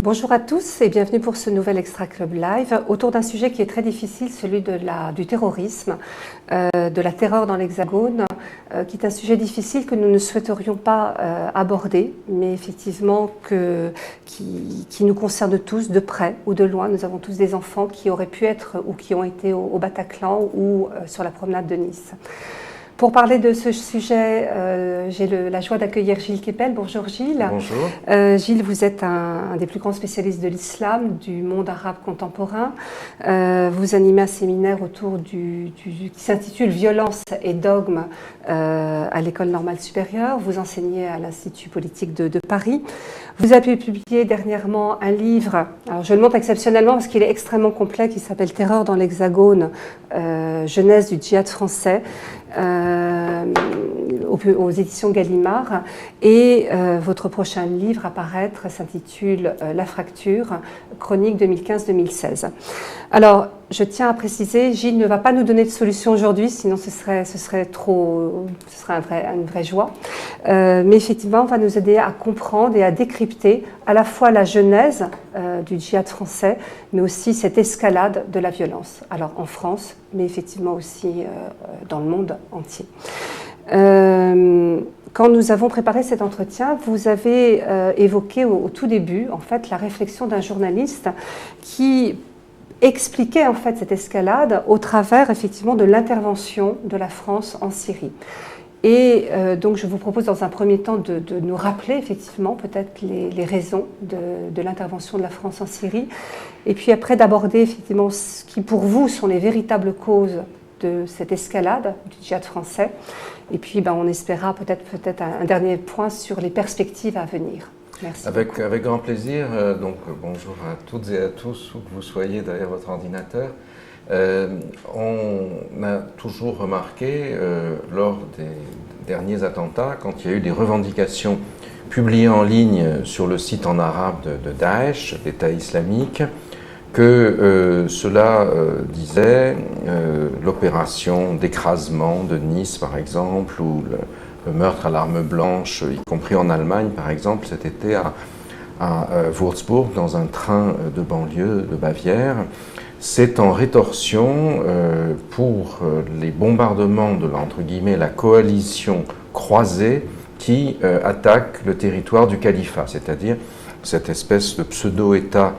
Bonjour à tous et bienvenue pour ce nouvel Extra Club Live autour d'un sujet qui est très difficile, celui du terrorisme, de la terreur dans l'Hexagone, qui est un sujet difficile que nous ne souhaiterions pas aborder, mais effectivement qui nous concerne tous de près ou de loin. Nous avons tous des enfants qui auraient pu être ou qui ont été au Bataclan ou sur la promenade de Nice. Pour parler de ce sujet, j'ai la joie d'accueillir Gilles Kepel. Bonjour Gilles. Bonjour. Gilles, vous êtes un des plus grands spécialistes de l'islam, du monde arabe contemporain. Vous animez un séminaire autour qui s'intitule Violence et dogme à l'École normale supérieure. Vous enseignez à l'Institut politique de Paris. Vous avez publié dernièrement un livre, alors je le montre exceptionnellement parce qu'il est extrêmement complet, qui s'appelle Terreur dans l'Hexagone, genèse du djihad français. Aux éditions Gallimard, et votre prochain livre à paraître s'intitule La fracture, chronique 2015-2016. Alors, je tiens à préciser, Gilles ne va pas nous donner de solution aujourd'hui, sinon ce serait une vraie joie. Mais effectivement, on va nous aider à comprendre et à décrypter à la fois la genèse du djihad français, mais aussi cette escalade de la violence. Alors en France, mais effectivement aussi dans le monde entier. Quand nous avons préparé cet entretien, vous avez évoqué au tout début, en fait, la réflexion d'un journaliste qui expliquait en fait cette escalade au travers effectivement de l'intervention de la France en Syrie. Et donc je vous propose dans un premier temps de nous rappeler effectivement peut-être les raisons de l'intervention de la France en Syrie, et puis après d'aborder effectivement ce qui pour vous sont les véritables causes de cette escalade du djihad français, et puis on espérera peut-être un dernier point sur les perspectives à venir. Merci. Avec grand plaisir. Donc bonjour à toutes et à tous, où que vous soyez derrière votre ordinateur. On a toujours remarqué lors des derniers attentats, quand il y a eu des revendications publiées en ligne sur le site en arabe de Daesh, l'État islamique, que cela disait l'opération d'écrasement de Nice par exemple, ou le meurtre à l'arme blanche, y compris en Allemagne par exemple cet été à Würzburg, dans un train de banlieue de Bavière. C'est en rétorsion pour les bombardements de entre guillemets, la coalition croisée qui attaque le territoire du califat, c'est-à-dire cette espèce de pseudo-État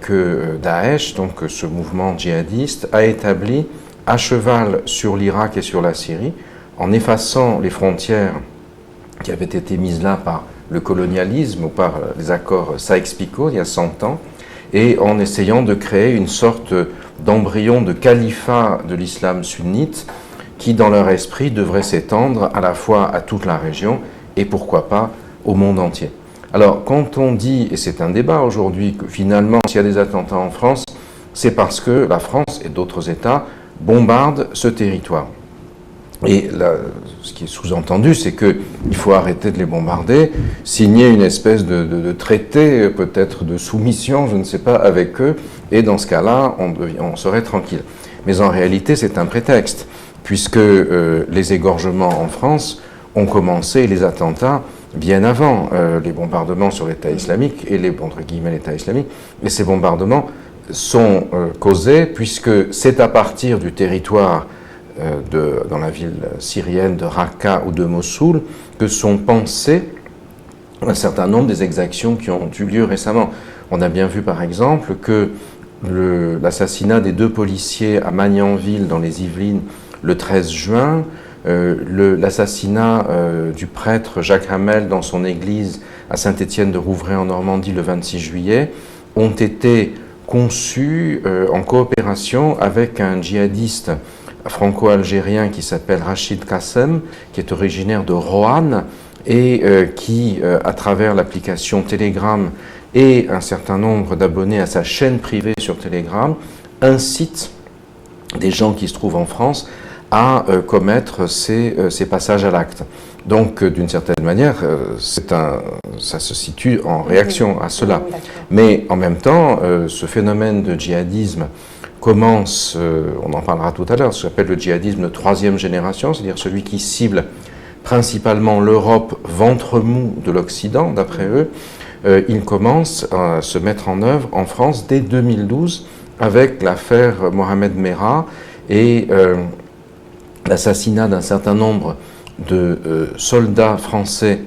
que Daesh, donc ce mouvement djihadiste, a établi à cheval sur l'Irak et sur la Syrie, en effaçant les frontières qui avaient été mises là par le colonialisme ou par les accords Sykes-Picot il y a 100 ans, et en essayant de créer une sorte d'embryon de califat de l'islam sunnite qui, dans leur esprit, devrait s'étendre à la fois à toute la région et pourquoi pas au monde entier. Alors, quand on dit, et c'est un débat aujourd'hui, que finalement, s'il y a des attentats en France, c'est parce que la France et d'autres États bombardent ce territoire. Et là, ce qui est sous-entendu, c'est qu'il faut arrêter de les bombarder, signer une espèce de traité, peut-être de soumission, je ne sais pas, avec eux, et dans ce cas-là, on serait tranquille. Mais en réalité, c'est un prétexte, puisque les égorgements en France ont commencé, les attentats, bien avant les bombardements sur l'État islamique, et entre guillemets l'État islamique, et ces bombardements sont causés, puisque c'est à partir du territoire dans la ville syrienne de Raqqa ou de Mossoul que sont pensées un certain nombre des exactions qui ont eu lieu récemment. On a bien vu par exemple que l'assassinat des 2 policiers à Magnanville dans les Yvelines le 13 juin, l'assassinat du prêtre Jacques Hamel dans son église à Saint-Étienne de Rouvray en Normandie le 26 juillet ont été conçus en coopération avec un djihadiste franco-algérien qui s'appelle Rachid Kassem, qui est originaire de Roanne et qui, à travers l'application Telegram et un certain nombre d'abonnés à sa chaîne privée sur Telegram, incite des gens qui se trouvent en France à commettre ces passages à l'acte. Donc, d'une certaine manière, ça se situe en réaction à cela. Mais en même temps, ce phénomène de djihadisme commence, on en parlera tout à l'heure, ce qu'on appelle le djihadisme de troisième génération, c'est-à-dire celui qui cible principalement l'Europe, ventre mou de l'Occident, d'après eux. Il commence à se mettre en œuvre en France dès 2012 avec l'affaire Mohamed Merah et l'assassinat d'un certain nombre de soldats français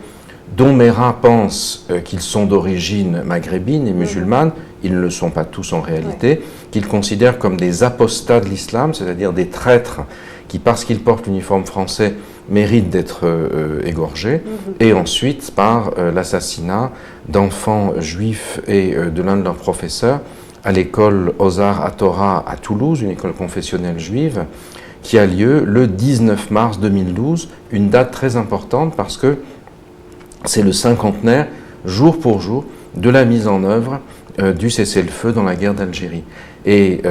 dont Merah pense qu'ils sont d'origine maghrébine et musulmane. Ils ne le sont pas tous en réalité, qu'il considère comme des apostats de l'islam, c'est-à-dire des traîtres qui, parce qu'ils portent l'uniforme français, méritent d'être égorgés, et ensuite par l'assassinat d'enfants juifs et de l'un de leurs professeurs à l'école Ozar HaTorah à Toulouse, une école confessionnelle juive, qui a lieu le 19 mars 2012, une date très importante parce que c'est le cinquantenaire, jour pour jour, de la mise en œuvre du cessez-le-feu dans la guerre d'Algérie. Et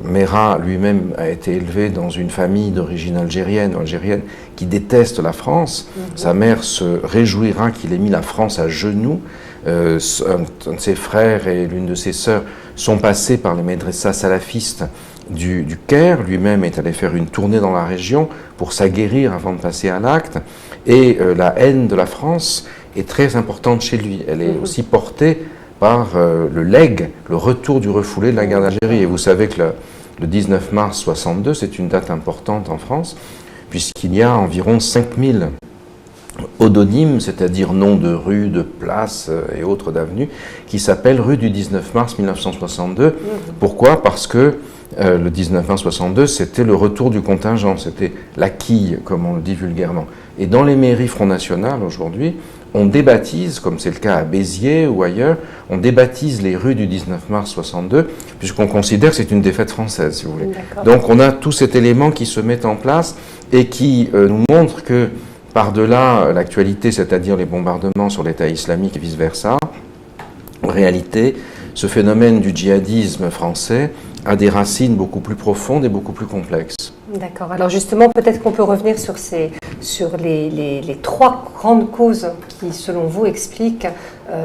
Merah lui-même a été élevé dans une famille d'origine algérienne qui déteste la France. Sa mère se réjouira qu'il ait mis la France à genoux. Un de ses frères et l'une de ses sœurs sont passés par les médressas salafistes du Caire. Lui-même est allé faire une tournée dans la région pour s'aguerrir avant de passer à l'acte. Et la haine de la France est très importante chez lui. Elle est aussi portée par le legs, le retour du refoulé de la guerre d'Algérie. Et vous savez que le 19 mars 62, c'est une date importante en France, puisqu'il y a environ 5000 odonymes, c'est-à-dire noms de rues, de places et autres d'avenues, qui s'appellent rue du 19 mars 1962. Pourquoi ? Parce que le 19 mars 62, c'était le retour du contingent, c'était la quille, comme on le dit vulgairement. Et dans les mairies Front National, aujourd'hui, on débaptise, comme c'est le cas à Béziers ou ailleurs, on débaptise les rues du 19 mars 62, puisqu'on considère que c'est une défaite française, si vous voulez. Donc on a tout cet élément qui se met en place et qui nous montre que, par-delà l'actualité, c'est-à-dire les bombardements sur l'État islamique et vice-versa, en réalité, ce phénomène du djihadisme français a des racines beaucoup plus profondes et beaucoup plus complexes. D'accord. Alors justement, peut-être qu'on peut revenir sur les trois grandes causes qui, selon vous, expliquent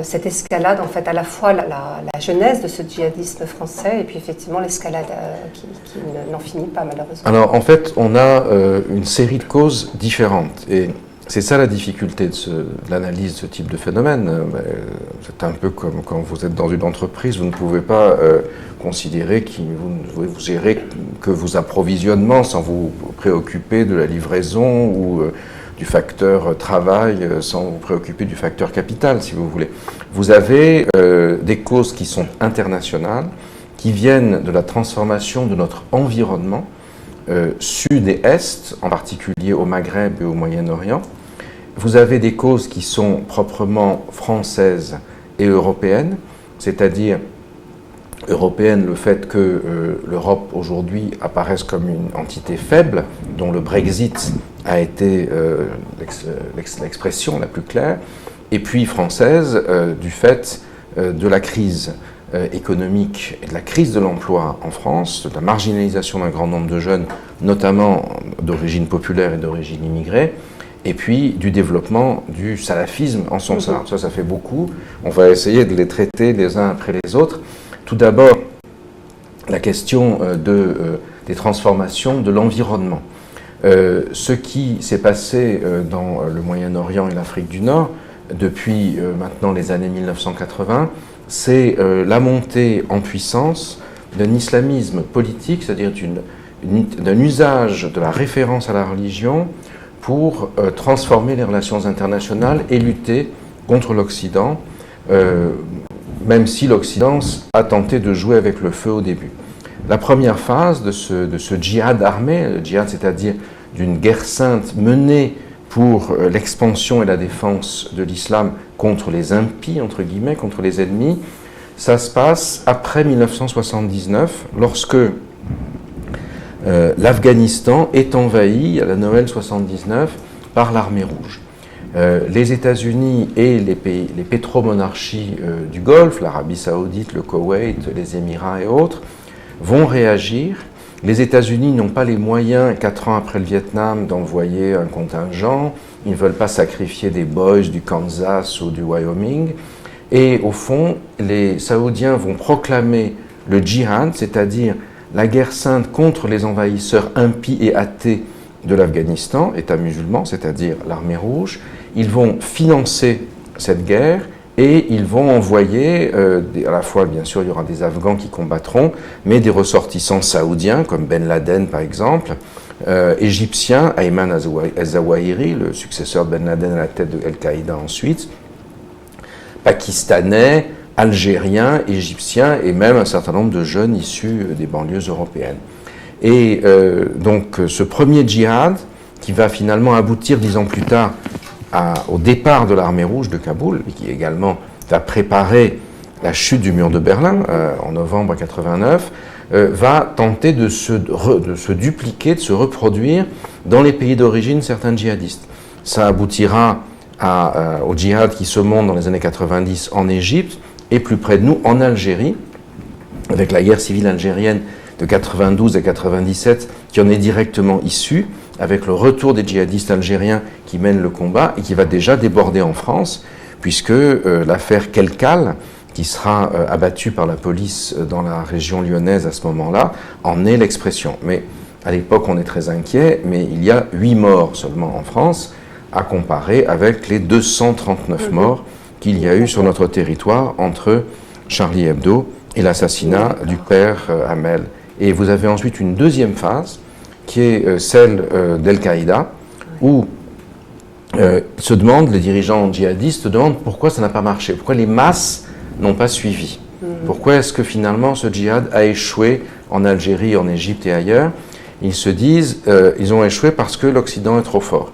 cette escalade, en fait, à la fois la genèse de ce djihadisme français et puis effectivement l'escalade qui n'en finit pas, malheureusement. Alors, en fait, on a une série de causes différentes. Et c'est ça la difficulté de l'analyse de ce type de phénomène. C'est un peu comme quand vous êtes dans une entreprise, vous ne pouvez pas considérer que vous gérez que vos approvisionnements sans vous préoccuper de la livraison ou du facteur travail, sans vous préoccuper du facteur capital, si vous voulez. Vous avez des causes qui sont internationales, qui viennent de la transformation de notre environnement, sud et est, en particulier au Maghreb et au Moyen-Orient. Vous avez des causes qui sont proprement françaises et européennes, c'est-à-dire européenne, le fait que l'Europe aujourd'hui apparaisse comme une entité faible, dont le Brexit a été l'expression la plus claire, et puis française, du fait de la crise économique et de la crise de l'emploi en France, de la marginalisation d'un grand nombre de jeunes, notamment d'origine populaire et d'origine immigrée, et puis du développement du salafisme en son sein. Ça fait beaucoup. On va essayer de les traiter les uns après les autres. Tout d'abord, la question des transformations de l'environnement. Ce qui s'est passé dans le Moyen-Orient et l'Afrique du Nord depuis maintenant les années 1980, c'est la montée en puissance d'un islamisme politique, c'est-à-dire d'un usage de la référence à la religion pour transformer les relations internationales et lutter contre l'Occident, même si l'Occident a tenté de jouer avec le feu au début. La première phase de ce djihad armé, le djihad c'est-à-dire d'une guerre sainte menée pour l'expansion et la défense de l'islam contre les impies, entre guillemets, contre les ennemis, ça se passe après 1979, lorsque l'Afghanistan est envahi à la Noël 79 par l'armée rouge. Les États-Unis et les pétromonarchies du Golfe, l'Arabie Saoudite, le Koweït, les Émirats et autres, vont réagir Les États-Unis n'ont pas les moyens, 4 ans après le Vietnam, d'envoyer un contingent. Ils ne veulent pas sacrifier des boys du Kansas ou du Wyoming. Et au fond, les Saoudiens vont proclamer le djihad, c'est-à-dire la guerre sainte contre les envahisseurs impies et athées de l'Afghanistan, État musulman, c'est-à-dire l'armée rouge. Ils vont financer cette guerre et ils vont envoyer, à la fois bien sûr il y aura des Afghans qui combattront, mais des ressortissants saoudiens comme Ben Laden par exemple, égyptiens, Ayman al-Zawahiri, le successeur de Ben Laden à la tête de Al-Qaïda ensuite, pakistanais, algériens, égyptiens et même un certain nombre de jeunes issus des banlieues européennes. Et donc ce premier djihad qui va finalement aboutir 10 ans plus tard au départ de l'armée rouge de Kaboul, et qui également va préparer la chute du mur de Berlin en novembre 89, va tenter de se dupliquer, de se reproduire dans les pays d'origine certains djihadistes. Ça aboutira au djihad qui se monte dans les années 90 en Égypte et plus près de nous en Algérie, avec la guerre civile algérienne de 92 à 97 qui en est directement issue, avec le retour des djihadistes algériens qui mènent le combat et qui va déjà déborder en France, puisque l'affaire Kelkal, qui sera abattue par la police dans la région lyonnaise à ce moment-là, en est l'expression. Mais à l'époque, on est très inquiet, mais il y a 8 morts seulement en France, à comparer avec les 239 morts qu'il y a eu sur notre territoire entre Charlie Hebdo et l'assassinat du père Hamel. Et vous avez ensuite une deuxième phase, qui est celle d'Al-Qaïda, où les dirigeants djihadistes se demandent pourquoi ça n'a pas marché, pourquoi les masses n'ont pas suivi. Pourquoi est-ce que finalement ce djihad a échoué en Algérie, en Égypte et ailleurs? Ils se disent, ils ont échoué parce que l'Occident est trop fort.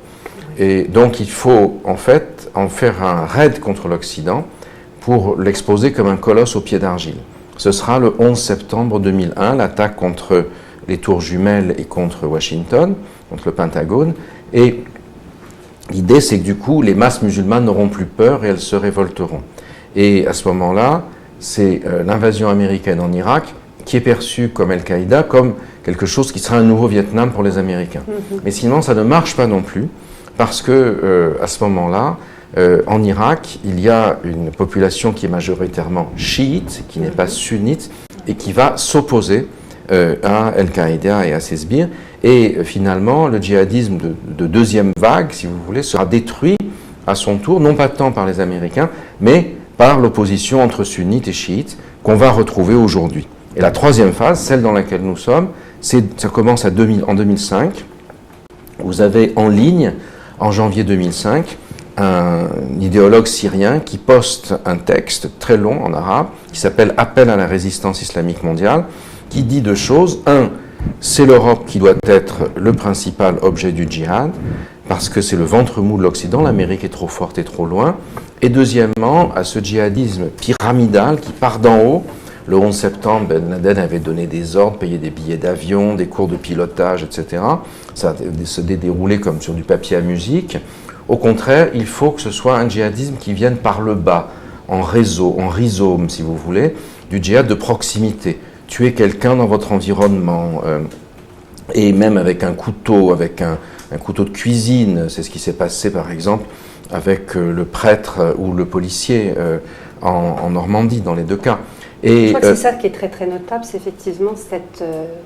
Et donc il faut en fait en faire un raid contre l'Occident pour l'exposer comme un colosse aux pieds d'argile. Ce sera le 11 septembre 2001, l'attaque contre les tours jumelles et contre Washington, contre le Pentagone. Et l'idée, c'est que du coup, les masses musulmanes n'auront plus peur et elles se révolteront. Et à ce moment-là, c'est l'invasion américaine en Irak qui est perçue comme Al-Qaïda, comme quelque chose qui sera un nouveau Vietnam pour les Américains. Mais sinon, ça ne marche pas non plus, parce que à ce moment-là, en Irak, il y a une population qui est majoritairement chiite, qui n'est pas sunnite, et qui va s'opposer à Al-Qaïda et à ses sbires. Et finalement, le djihadisme de deuxième vague, si vous voulez, sera détruit à son tour, non pas tant par les Américains, mais par l'opposition entre sunnites et chiites qu'on va retrouver aujourd'hui. Et la troisième phase, celle dans laquelle nous sommes, ça commence en 2005. Vous avez en ligne, en janvier 2005, un idéologue syrien qui poste un texte très long en arabe qui s'appelle « Appel à la résistance islamique mondiale », qui dit deux choses. Un, c'est l'Europe qui doit être le principal objet du djihad, parce que c'est le ventre mou de l'Occident, l'Amérique est trop forte et trop loin. Et deuxièmement, à ce djihadisme pyramidal qui part d'en haut. Le 11 septembre, Ben Laden avait donné des ordres, payé des billets d'avion, des cours de pilotage, etc. Ça se déroulait comme sur du papier à musique. Au contraire, il faut que ce soit un djihadisme qui vienne par le bas, en réseau, en rhizome, si vous voulez, du djihad de proximité. Tuer quelqu'un dans votre environnement, et même avec un couteau de cuisine. C'est ce qui s'est passé, par exemple, avec le prêtre ou le policier en Normandie, dans les deux cas. Et je crois que c'est ça qui est très très notable, c'est effectivement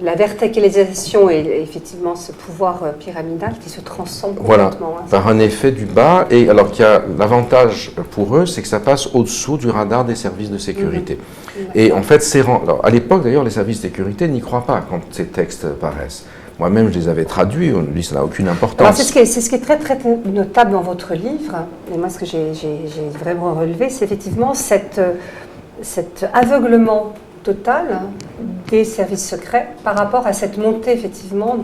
la verticalisation et effectivement ce pouvoir pyramidal qui se transcende complètement. Voilà, par un effet du bas. Et alors qu'il y a l'avantage pour eux, c'est que ça passe au-dessous du radar des services de sécurité. Et en fait, alors, à l'époque d'ailleurs, les services de sécurité n'y croient pas quand ces textes paraissent. Moi-même, je les avais traduits, on dit que ça n'a aucune importance. Alors, c'est ce qui est très, très notable dans votre livre, et moi, ce que j'ai vraiment relevé, c'est effectivement cet aveuglement total des services secrets par rapport à cette montée, effectivement,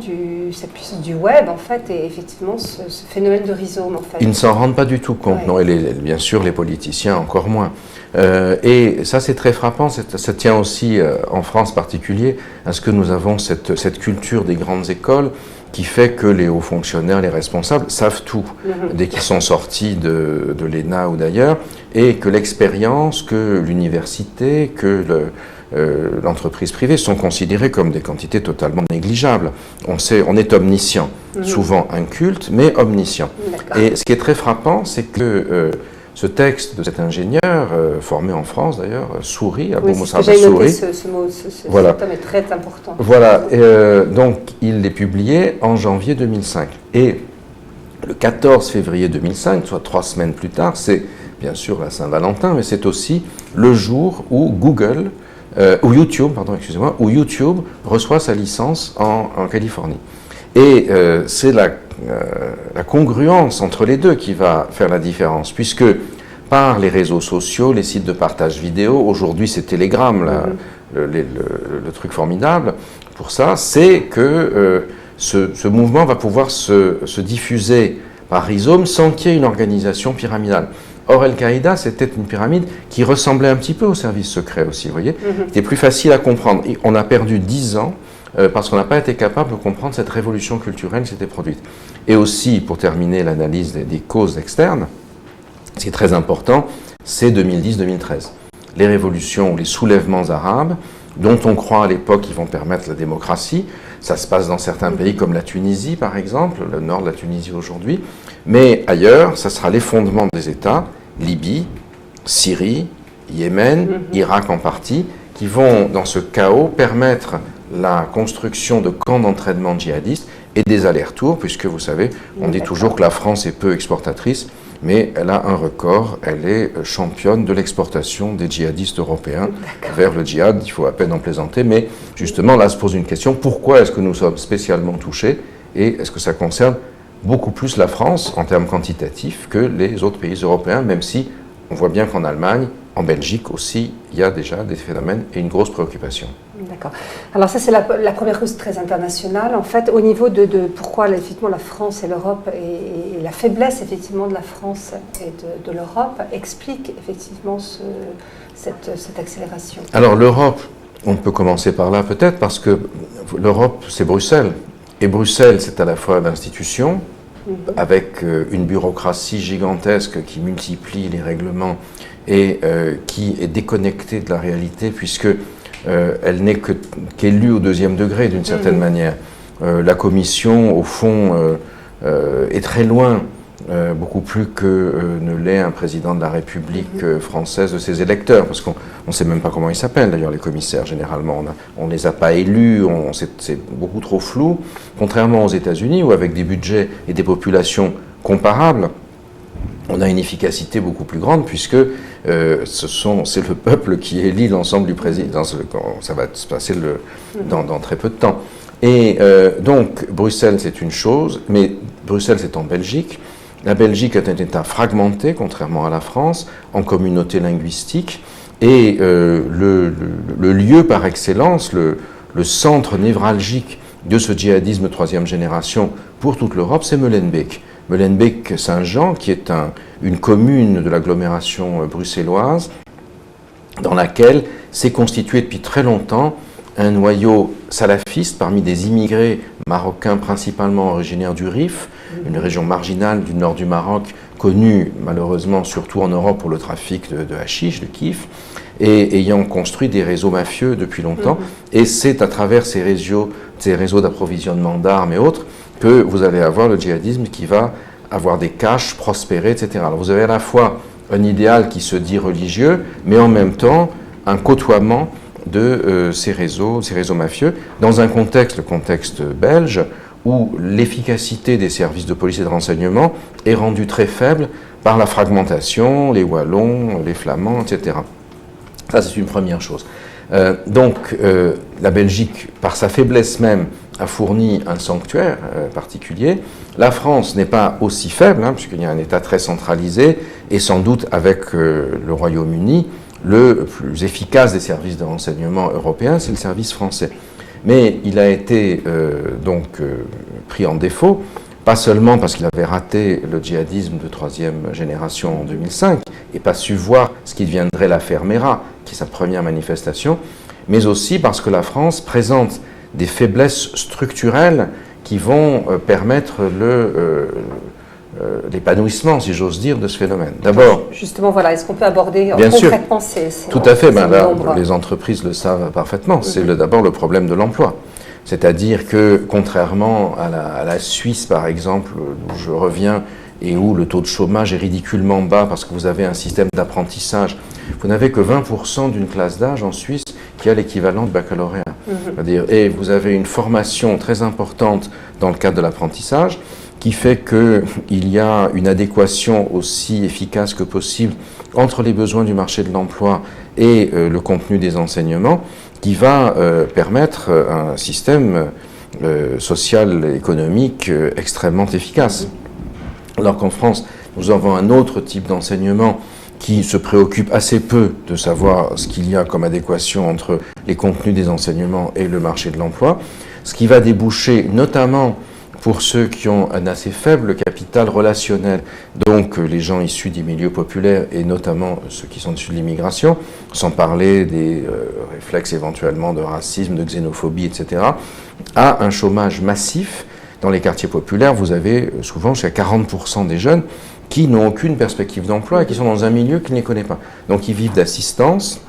cette puissance du web, en fait, et effectivement, ce phénomène de rhizome, en fait. Ils ne s'en rendent pas du tout compte, ouais. Non, et bien sûr, les politiciens encore moins. Et ça, c'est très frappant. Ça tient aussi, en France en particulier, à ce que nous avons cette culture des grandes écoles qui fait que les hauts fonctionnaires, les responsables, savent tout dès qu'ils sont sortis de l'ENA ou d'ailleurs, et que l'expérience, que l'université, que l'entreprise privée sont considérées comme des quantités totalement négligeables. On est omniscient, souvent inculte, mais omniscient. Et ce qui est très frappant, c'est que ce texte de cet ingénieur, formé en France d'ailleurs, Souris, Abou Moussa Souris. Ce mot, cet homme est très important. Voilà, donc il est publié en janvier 2005. Et le 14 février 2005, soit 3 semaines plus tard, c'est bien sûr la Saint-Valentin, mais c'est aussi le jour où où YouTube reçoit sa licence en Californie. Et c'est la congruence entre les deux qui va faire la différence, puisque par les réseaux sociaux, les sites de partage vidéo, aujourd'hui c'est Telegram, le truc formidable pour ça, c'est que ce mouvement va pouvoir se diffuser par rhizome sans qu'il y ait une organisation pyramidale. Or, Al-Qaïda, c'était une pyramide qui ressemblait un petit peu au service secret aussi, vous voyez. C'était plus facile à comprendre. Et on a perdu 10 ans parce qu'on n'a pas été capable de comprendre cette révolution culturelle qui s'était produite. Et aussi, pour terminer l'analyse des causes externes, ce qui est très important, c'est 2010-2013. Les révolutions ou les soulèvements arabes, dont on croit à l'époque qu'ils vont permettre la démocratie. Ça se passe dans certains pays comme la Tunisie, par exemple, le nord de la Tunisie aujourd'hui. Mais ailleurs, ça sera l'effondrement des États, Libye, Syrie, Yémen, Irak en partie, qui vont, dans ce chaos, permettre la construction de camps d'entraînement djihadistes et des allers-retours, puisque vous savez, on dit toujours que la France est peu exportatrice, mais elle a un record, elle est championne de l'exportation des djihadistes européens vers le djihad, il faut à peine en plaisanter, mais justement là se pose une question, pourquoi est-ce que nous sommes spécialement touchés et est-ce que ça concerne beaucoup plus la France en termes quantitatifs que les autres pays européens, même si on voit bien qu'en Allemagne, en Belgique aussi, il y a déjà des phénomènes et une grosse préoccupation. D'accord. Alors ça, c'est la première cause très internationale. En fait, au niveau de pourquoi effectivement la France et l'Europe et la faiblesse effectivement de la France et de l'Europe explique effectivement cette accélération. Alors l'Europe, on peut commencer par là peut-être parce que l'Europe, c'est Bruxelles. Et Bruxelles, c'est à la fois l'institution, avec une bureaucratie gigantesque qui multiplie les règlements et qui est déconnectée de la réalité puisque elle n'est qu'élue au deuxième degré d'une certaine manière. La Commission, au fond, est très loin, beaucoup plus que ne l'est un président de la République française de ses électeurs, parce qu'on ne sait même pas comment ils s'appellent d'ailleurs les commissaires généralement, on ne les a pas élus, c'est beaucoup trop flou, contrairement aux États-Unis où avec des budgets et des populations comparables, on a une efficacité beaucoup plus grande puisque c'est le peuple qui élit l'ensemble du président. Ça va se passer dans très peu de temps. Et donc, Bruxelles, c'est une chose, mais Bruxelles, c'est en Belgique. La Belgique est un État fragmenté, contrairement à la France, en communauté linguistique. Et le lieu par excellence, le centre névralgique de ce djihadisme troisième génération pour toute l'Europe, c'est Molenbeek. Molenbeek-Saint-Jean, qui est une commune de l'agglomération bruxelloise, dans laquelle s'est constitué depuis très longtemps un noyau salafiste parmi des immigrés marocains principalement originaires du Rif, une région marginale du nord du Maroc, connue malheureusement surtout en Europe pour le trafic de hashish, de kiff, et ayant construit des réseaux mafieux depuis longtemps. Et c'est à travers ces réseaux d'approvisionnement d'armes et autres que vous allez avoir le djihadisme qui va avoir des caches, prospérer, etc. Alors vous avez à la fois un idéal qui se dit religieux, mais en même temps un côtoiement de ces réseaux mafieux, dans un contexte, le contexte belge, où l'efficacité des services de police et de renseignement est rendue très faible par la fragmentation, les Wallons, les Flamands, etc. Ça, c'est une première chose. Donc, la Belgique, par sa faiblesse même, a fourni un sanctuaire particulier. La France n'est pas aussi faible, puisqu'il y a un État très centralisé, et sans doute avec le Royaume-Uni, le plus efficace des services de renseignement européens, c'est le service français. Mais il a été pris en défaut, pas seulement parce qu'il avait raté le djihadisme de troisième génération en 2005, et pas su voir ce qui deviendrait l'affaire Mera, qui est sa première manifestation, mais aussi parce que la France présente des faiblesses structurelles qui vont permettre l'épanouissement, si j'ose dire, de ce phénomène. D'abord, justement, voilà, est-ce qu'on peut aborder concrètement ces tout à fait. Là, les entreprises le savent parfaitement. C'est d'abord le problème de l'emploi. C'est-à-dire que, contrairement à la Suisse, par exemple, où je reviens, et où le taux de chômage est ridiculement bas parce que vous avez un système d'apprentissage, vous n'avez que 20% d'une classe d'âge en Suisse qui a l'équivalent de baccalauréat. C'est-à-dire, et vous avez une formation très importante dans le cadre de l'apprentissage qui fait qu'il y a une adéquation aussi efficace que possible entre les besoins du marché de l'emploi et le contenu des enseignements, qui va permettre un système social et économique extrêmement efficace. Alors qu'en France, nous avons un autre type d'enseignement qui se préoccupe assez peu de savoir ce qu'il y a comme adéquation entre les contenus des enseignements et le marché de l'emploi, ce qui va déboucher notamment pour ceux qui ont un assez faible capital relationnel, donc les gens issus des milieux populaires et notamment ceux qui sont issus de l'immigration, sans parler des réflexes éventuellement de racisme, de xénophobie, etc., à un chômage massif. Dans les quartiers populaires, vous avez souvent jusqu'à 40% des jeunes qui n'ont aucune perspective d'emploi et qui sont dans un milieu qu'ils ne connaissent pas. Donc ils vivent d'assistance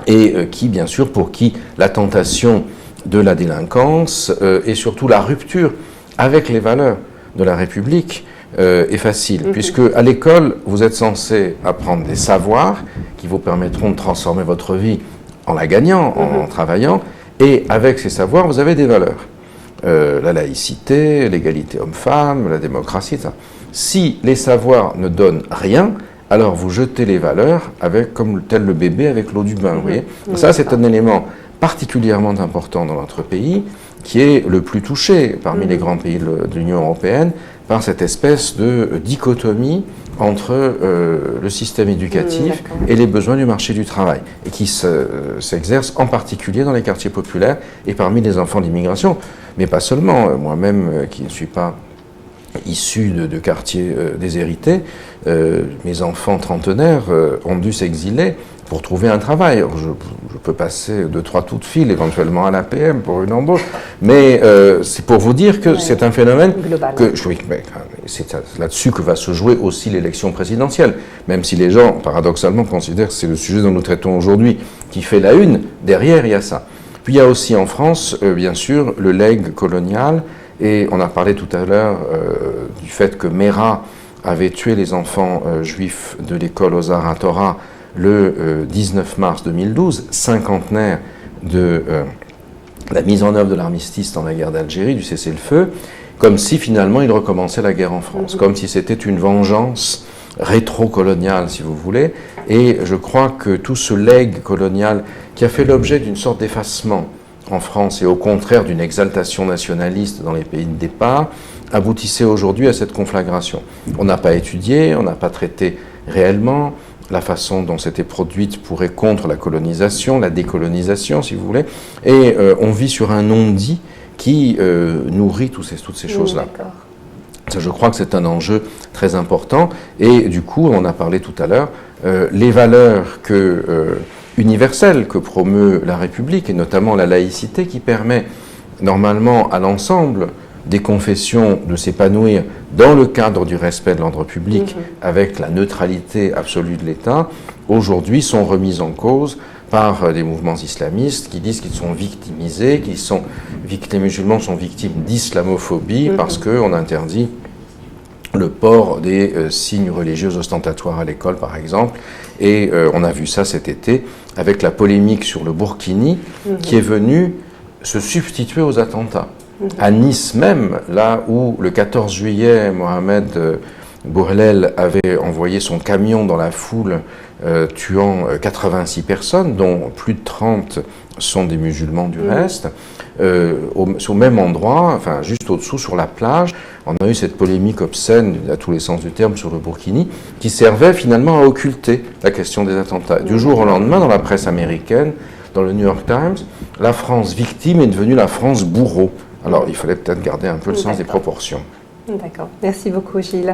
et qui, bien sûr, pour qui la tentation de la délinquance et surtout la rupture avec les valeurs de la République est facile, puisque à l'école, vous êtes censé apprendre des savoirs qui vous permettront de transformer votre vie en la gagnant, en travaillant, et avec ces savoirs, vous avez des valeurs. La laïcité, l'égalité homme-femme, la démocratie, etc. Si les savoirs ne donnent rien, alors vous jetez les valeurs avec, comme tel le bébé avec l'eau du bain. Vous voyez, ça, c'est un élément particulièrement important dans notre pays, qui est le plus touché parmi les grands pays de l'Union européenne par cette espèce de dichotomie entre le système éducatif et les besoins du marché du travail, et qui s'exerce en particulier dans les quartiers populaires et parmi les enfants d'immigration, mais pas seulement. Moi-même, qui ne suis pas issu de quartiers déshérités, mes enfants trentenaires ont dû s'exiler pour trouver un travail. Alors, je peux passer 2-3 coups de fil éventuellement à l'APM pour une embauche, mais c'est pour vous dire que c'est un phénomène global. C'est là-dessus que va se jouer aussi l'élection présidentielle, même si les gens, paradoxalement, considèrent que c'est le sujet dont nous traitons aujourd'hui qui fait la une. Derrière, il y a ça. Puis il y a aussi en France, bien sûr, le legs colonial, et on a parlé tout à l'heure du fait que Mera avait tué les enfants juifs de l'école Ozar HaTorah le 19 mars 2012, cinquantenaire de la mise en œuvre de l'armistice dans la guerre d'Algérie, du cessez-le-feu, comme si finalement il recommençait la guerre en France, comme si c'était une vengeance rétro-coloniale, si vous voulez. Et je crois que tout ce legs colonial qui a fait l'objet d'une sorte d'effacement en France et au contraire d'une exaltation nationaliste dans les pays de départ, aboutissait aujourd'hui à cette conflagration. On n'a pas étudié, on n'a pas traité réellement la façon dont c'était produite pour et contre la colonisation, la décolonisation, si vous voulez, et on vit sur un non-dit qui nourrit toutes ces choses-là. Ça, je crois que c'est un enjeu très important, et du coup, on a parlé tout à l'heure, les valeurs universelles que promeut la République, et notamment la laïcité, qui permet normalement à l'ensemble des confessions de s'épanouir dans le cadre du respect de l'ordre public avec la neutralité absolue de l'État, aujourd'hui sont remises en cause par des mouvements islamistes qui disent qu'ils sont victimisés, que les musulmans sont victimes d'islamophobie parce qu'on interdit le port des signes religieux ostentatoires à l'école, par exemple. Et on a vu ça cet été avec la polémique sur le burkini qui est venue se substituer aux attentats. À Nice même, là où le 14 juillet, Mohamed Bourlel avait envoyé son camion dans la foule, tuant 86 personnes, dont plus de 30 sont des musulmans du reste, au même endroit, enfin juste au-dessous, sur la plage, on a eu cette polémique obscène, à tous les sens du terme, sur le burkini, qui servait finalement à occulter la question des attentats. Du jour au lendemain, dans la presse américaine, dans le New York Times, la France victime est devenue la France bourreau. Alors, il fallait peut-être garder un peu le sens des proportions. D'accord, merci beaucoup Gilles.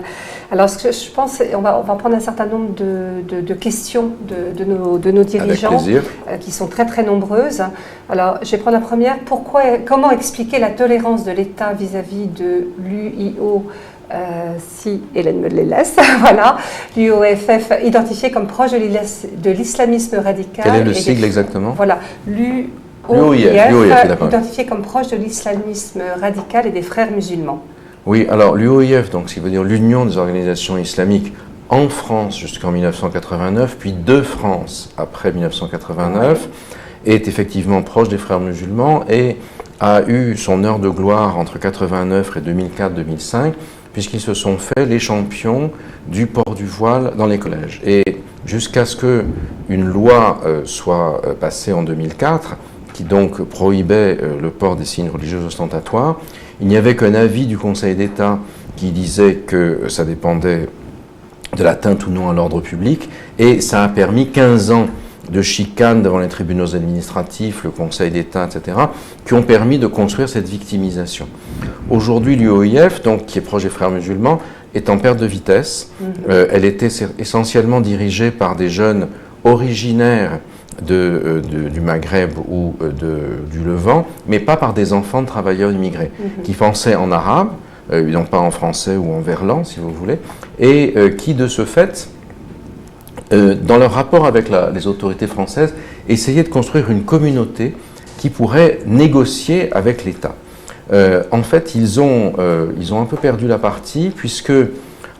Alors je pense, on va prendre un certain nombre de questions de nos dirigeants qui sont très très nombreuses. Alors je vais prendre la première. Comment expliquer la tolérance de l'État vis-à-vis de l'UIO si Hélène me les laisse, voilà, l'UOFF identifié comme proche de l'islamisme radical. Quel est le sigle exactement? Voilà, l'UOIF identifié comme proche de l'islamisme radical et des frères musulmans. Oui, alors l'UOIF, donc ce qui veut dire l'Union des organisations islamiques en France jusqu'en 1989, puis de France après 1989, est effectivement proche des frères musulmans et a eu son heure de gloire entre 89 et 2004-2005, puisqu'ils se sont fait les champions du port du voile dans les collèges. Et jusqu'à ce qu'une loi soit passée en 2004, qui donc prohibait le port des signes religieux ostentatoires, il n'y avait qu'un avis du Conseil d'État qui disait que ça dépendait de l'atteinte ou non à l'ordre public, et ça a permis 15 ans de chicanes devant les tribunaux administratifs, le Conseil d'État, etc., qui ont permis de construire cette victimisation. Aujourd'hui, l'UOIF, donc, qui est proche des frères musulmans, est en perte de vitesse. Elle était essentiellement dirigée par des jeunes originaires du Maghreb ou du Levant, mais pas par des enfants de travailleurs immigrés, qui pensaient en arabe, donc pas en français ou en verlan, si vous voulez, et qui, de ce fait, dans leur rapport avec les autorités françaises, essayaient de construire une communauté qui pourrait négocier avec l'État. En fait, ils ont un peu perdu la partie, puisque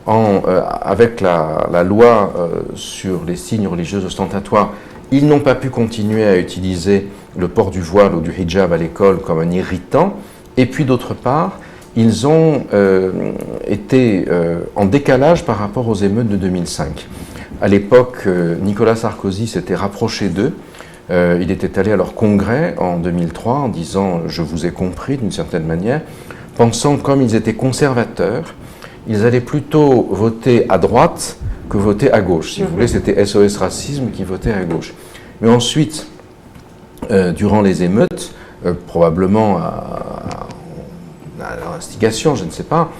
avec la loi sur les signes religieux ostentatoires, ils n'ont pas pu continuer à utiliser le port du voile ou du hijab à l'école comme un irritant. Et puis d'autre part, ils ont été en décalage par rapport aux émeutes de 2005. À l'époque, Nicolas Sarkozy s'était rapproché d'eux. Il était allé à leur congrès en 2003 en disant « je vous ai compris » d'une certaine manière, pensant comme ils étaient conservateurs, ils allaient plutôt voter à droite que voter à gauche. Si vous voulez, c'était SOS Racisme qui votait à gauche. Mais ensuite, durant les émeutes, probablement à l'instigation, je ne sais pas,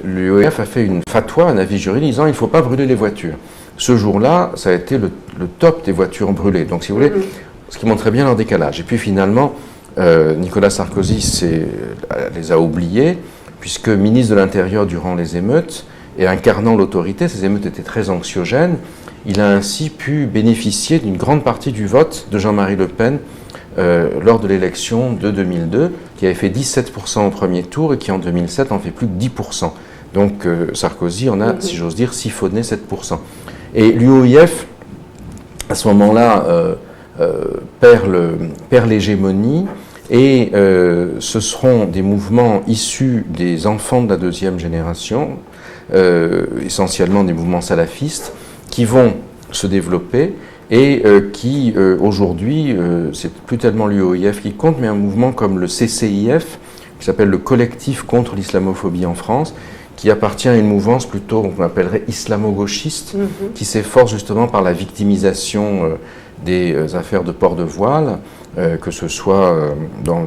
l'UOIF a fait une fatwa, un avis juridique disant il ne faut pas brûler les voitures. Ce jour-là, ça a été le top des voitures brûlées. Donc, si vous voulez, ce qui montrait bien leur décalage. Et puis finalement, Nicolas Sarkozy les a oubliés, puisque ministre de l'Intérieur durant les émeutes, et incarnant l'autorité, ces émeutes étaient très anxiogènes, il a ainsi pu bénéficier d'une grande partie du vote de Jean-Marie Le Pen lors de l'élection de 2002, qui avait fait 17% au premier tour et qui en 2007 en fait plus de 10%. Donc Sarkozy en a, si j'ose dire, siphonné 7%. Et l'UOIF, à ce moment-là, perd l'hégémonie, et ce seront des mouvements issus des enfants de la deuxième génération, essentiellement des mouvements salafistes, qui vont se développer et qui, aujourd'hui, c'est plus tellement l'UOIF qui compte, mais un mouvement comme le CCIF, qui s'appelle le Collectif contre l'islamophobie en France, qui appartient à une mouvance plutôt qu'on appellerait islamo-gauchiste, qui s'efforce justement par la victimisation des affaires de port de voile, que ce soit dans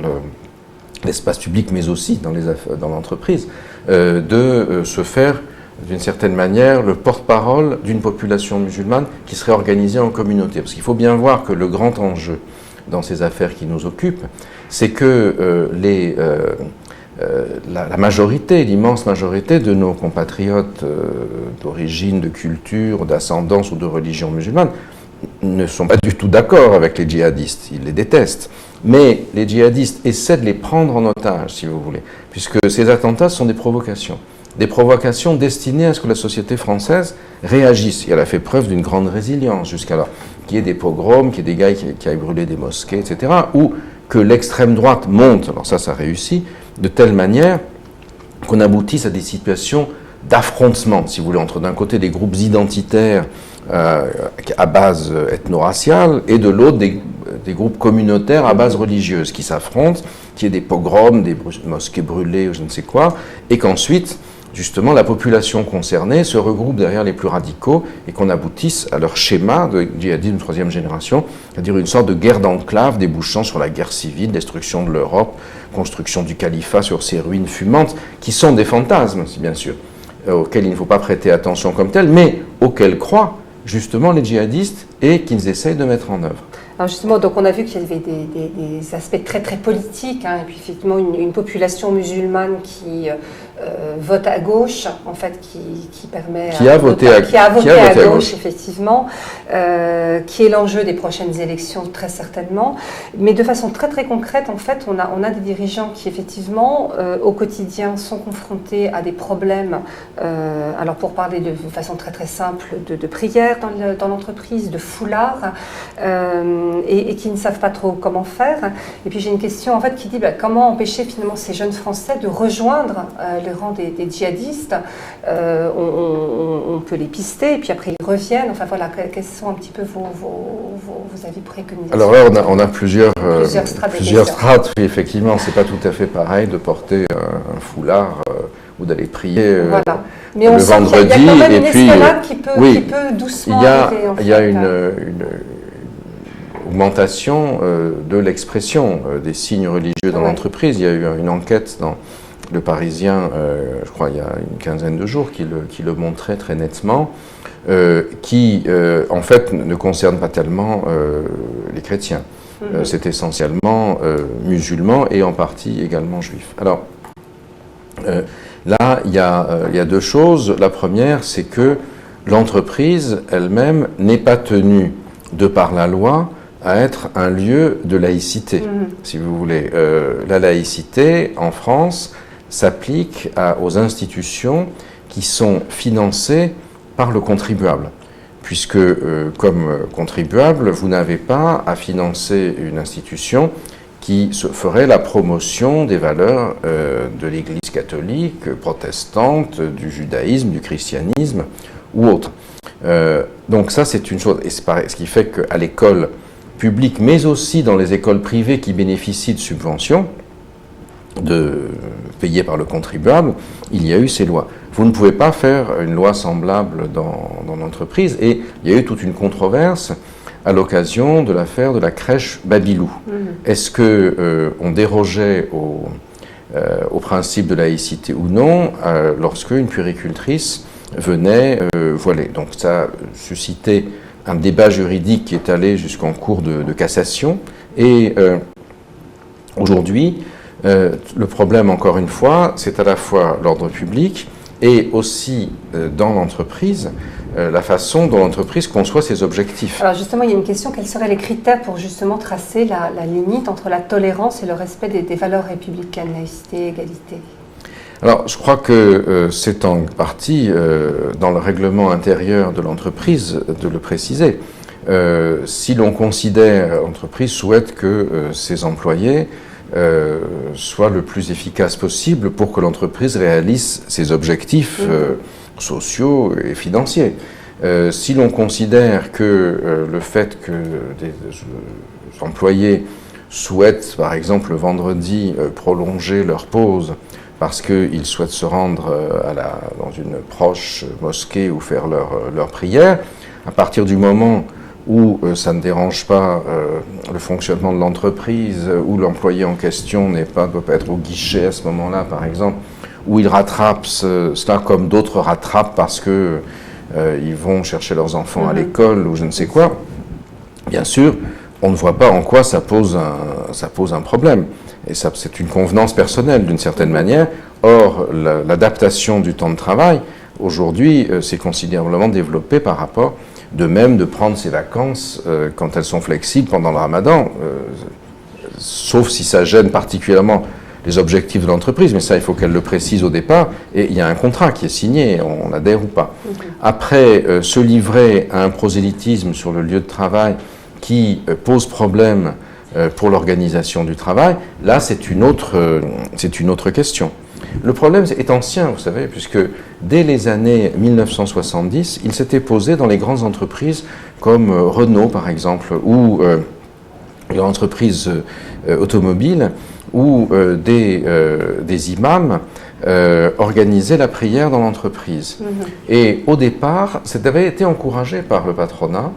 l'espace public, mais aussi dans l'entreprise, de se faire, d'une certaine manière, le porte-parole d'une population musulmane qui serait organisée en communauté. Parce qu'il faut bien voir que le grand enjeu dans ces affaires qui nous occupent, c'est que la majorité, l'immense majorité de nos compatriotes d'origine, de culture, d'ascendance ou de religion musulmane ne sont pas du tout d'accord avec les djihadistes, ils les détestent. Mais les djihadistes essaient de les prendre en otage, si vous voulez, puisque ces attentats sont des provocations destinées à ce que la société française réagisse. Et elle a fait preuve d'une grande résilience jusqu'alors, qu'il y ait des pogroms, qu'il y ait des gars qui aillent brûler des mosquées, etc., ou que l'extrême droite monte, alors ça réussit, de telle manière qu'on aboutisse à des situations d'affrontement, si vous voulez, entre d'un côté des groupes identitaires à base ethno-raciale et de l'autre des groupes communautaires à base religieuse qui s'affrontent, qu'il y ait des pogroms, des mosquées brûlées ou je ne sais quoi, et qu'ensuite justement la population concernée se regroupe derrière les plus radicaux et qu'on aboutisse à leur schéma de djihadisme troisième génération, c'est-à-dire une sorte de guerre d'enclave débouchant sur la guerre civile, destruction de l'Europe, construction du califat sur ses ruines fumantes, qui sont des fantasmes, bien sûr, auxquels il ne faut pas prêter attention comme tels, mais auxquels croient justement les djihadistes et qu'ils essayent de mettre en œuvre. Alors justement, donc on a vu qu'il y avait des aspects très très politiques, hein, et puis effectivement une population musulmane qui vote à gauche, en fait, qui permet qui a voté à gauche, effectivement, qui est l'enjeu des prochaines élections très certainement, mais de façon très très concrète, en fait, on a des dirigeants qui effectivement au quotidien sont confrontés à des problèmes. Alors pour parler de façon très très simple, de prière dans l'entreprise, de foulard. Et qui ne savent pas trop comment faire. Et puis j'ai une question en fait qui dit comment empêcher finalement ces jeunes Français de rejoindre les rangs des djihadistes. On peut les pister et puis après ils reviennent. Enfin voilà, quels sont un petit peu vos avis préconisations? Alors là on a plusieurs strates. Oui, effectivement, c'est pas tout à fait pareil de porter un foulard ou d'aller prier voilà. Mais le on sent vendredi. Il y a quand même et une puis escalade qui peut doucement arriver. Il y a une augmentation de l'expression des signes religieux dans l'entreprise. Il y a eu une enquête dans Le Parisien, je crois il y a une quinzaine de jours, qui le montrait très nettement, qui en fait ne concerne pas tellement les chrétiens. C'est essentiellement musulmans et en partie également juifs. Alors là, il y a deux choses. La première, c'est que l'entreprise elle-même n'est pas tenue, de par la loi, à être un lieu de laïcité, si vous voulez. La laïcité, en France, s'applique aux institutions qui sont financées par le contribuable. Puisque, comme contribuable, vous n'avez pas à financer une institution qui ferait la promotion des valeurs de l'Église catholique, protestante, du judaïsme, du christianisme ou autre. Donc ça, c'est une chose. Et c'est pareil, ce qui fait qu'à l'école publique, mais aussi dans les écoles privées qui bénéficient de subventions payées par le contribuable, il y a eu ces lois. Vous ne pouvez pas faire une loi semblable dans l'entreprise, et il y a eu toute une controverse à l'occasion de l'affaire de la crèche Babilou. Est-ce qu'on dérogeait au principe de laïcité ou non lorsque une puéricultrice venait voilée? Donc ça a suscité un débat juridique qui est allé jusqu'en cours de cassation. Et aujourd'hui, le problème, encore une fois, c'est à la fois l'ordre public et aussi dans l'entreprise, la façon dont l'entreprise conçoit ses objectifs. Alors justement, il y a une question, quels seraient les critères pour justement tracer la limite entre la tolérance et le respect des valeurs républicaines, laïcité, égalité? Alors, je crois que c'est en partie dans le règlement intérieur de l'entreprise de le préciser. Si l'on considère, l'entreprise souhaite que ses employés soient le plus efficaces possible pour que l'entreprise réalise ses objectifs sociaux et financiers. Si l'on considère que le fait que des employés souhaitent, par exemple, le vendredi, prolonger leur pause parce qu'ils souhaitent se rendre dans une proche mosquée ou faire leur prière, à partir du moment où ça ne dérange pas le fonctionnement de l'entreprise, où l'employé en question doit pas être au guichet à ce moment-là, par exemple, où il rattrape cela comme d'autres rattrapent parce que ils vont chercher leurs enfants à l'école ou je ne sais quoi, bien sûr, on ne voit pas en quoi ça pose un problème. Et ça, c'est une convenance personnelle d'une certaine manière. Or, l'adaptation du temps de travail, aujourd'hui, s'est considérablement développée par rapport de même de prendre ses vacances quand elles sont flexibles pendant le ramadan, sauf si ça gêne particulièrement les objectifs de l'entreprise, mais ça, il faut qu'elle le précise au départ, et il y a un contrat qui est signé, on adhère ou pas. Après, se livrer à un prosélytisme sur le lieu de travail qui pose problème pour l'organisation du travail, là, c'est une autre question. Le problème est ancien, vous savez, puisque dès les années 1970, il s'était posé dans les grandes entreprises comme Renault, par exemple, ou l'entreprise automobile, où des imams organiser la prière dans l'entreprise. Et au départ, ça avait été encouragé par le patronat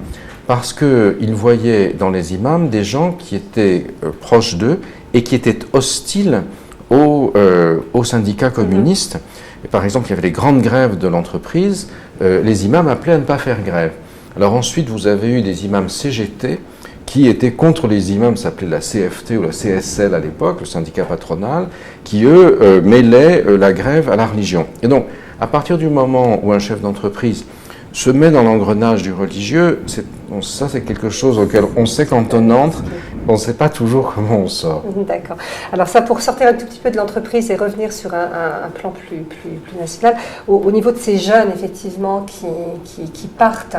parce qu'ils voyaient dans les imams des gens qui étaient proches d'eux et qui étaient hostiles aux syndicats communistes. Et par exemple, il y avait les grandes grèves de l'entreprise, les imams appelaient à ne pas faire grève. Alors ensuite, vous avez eu des imams CGT qui étaient contre les imams, s'appelait la CFT ou la CSL à l'époque, le syndicat patronal, qui eux mêlaient la grève à la religion. Et donc, à partir du moment où un chef d'entreprise se met dans l'engrenage du religieux, ça c'est quelque chose auquel on sait quand on entre, on ne sait pas toujours comment on sort. D'accord. Alors ça, pour sortir un tout petit peu de l'entreprise et revenir sur un plan plus national, au niveau de ces jeunes, effectivement, qui partent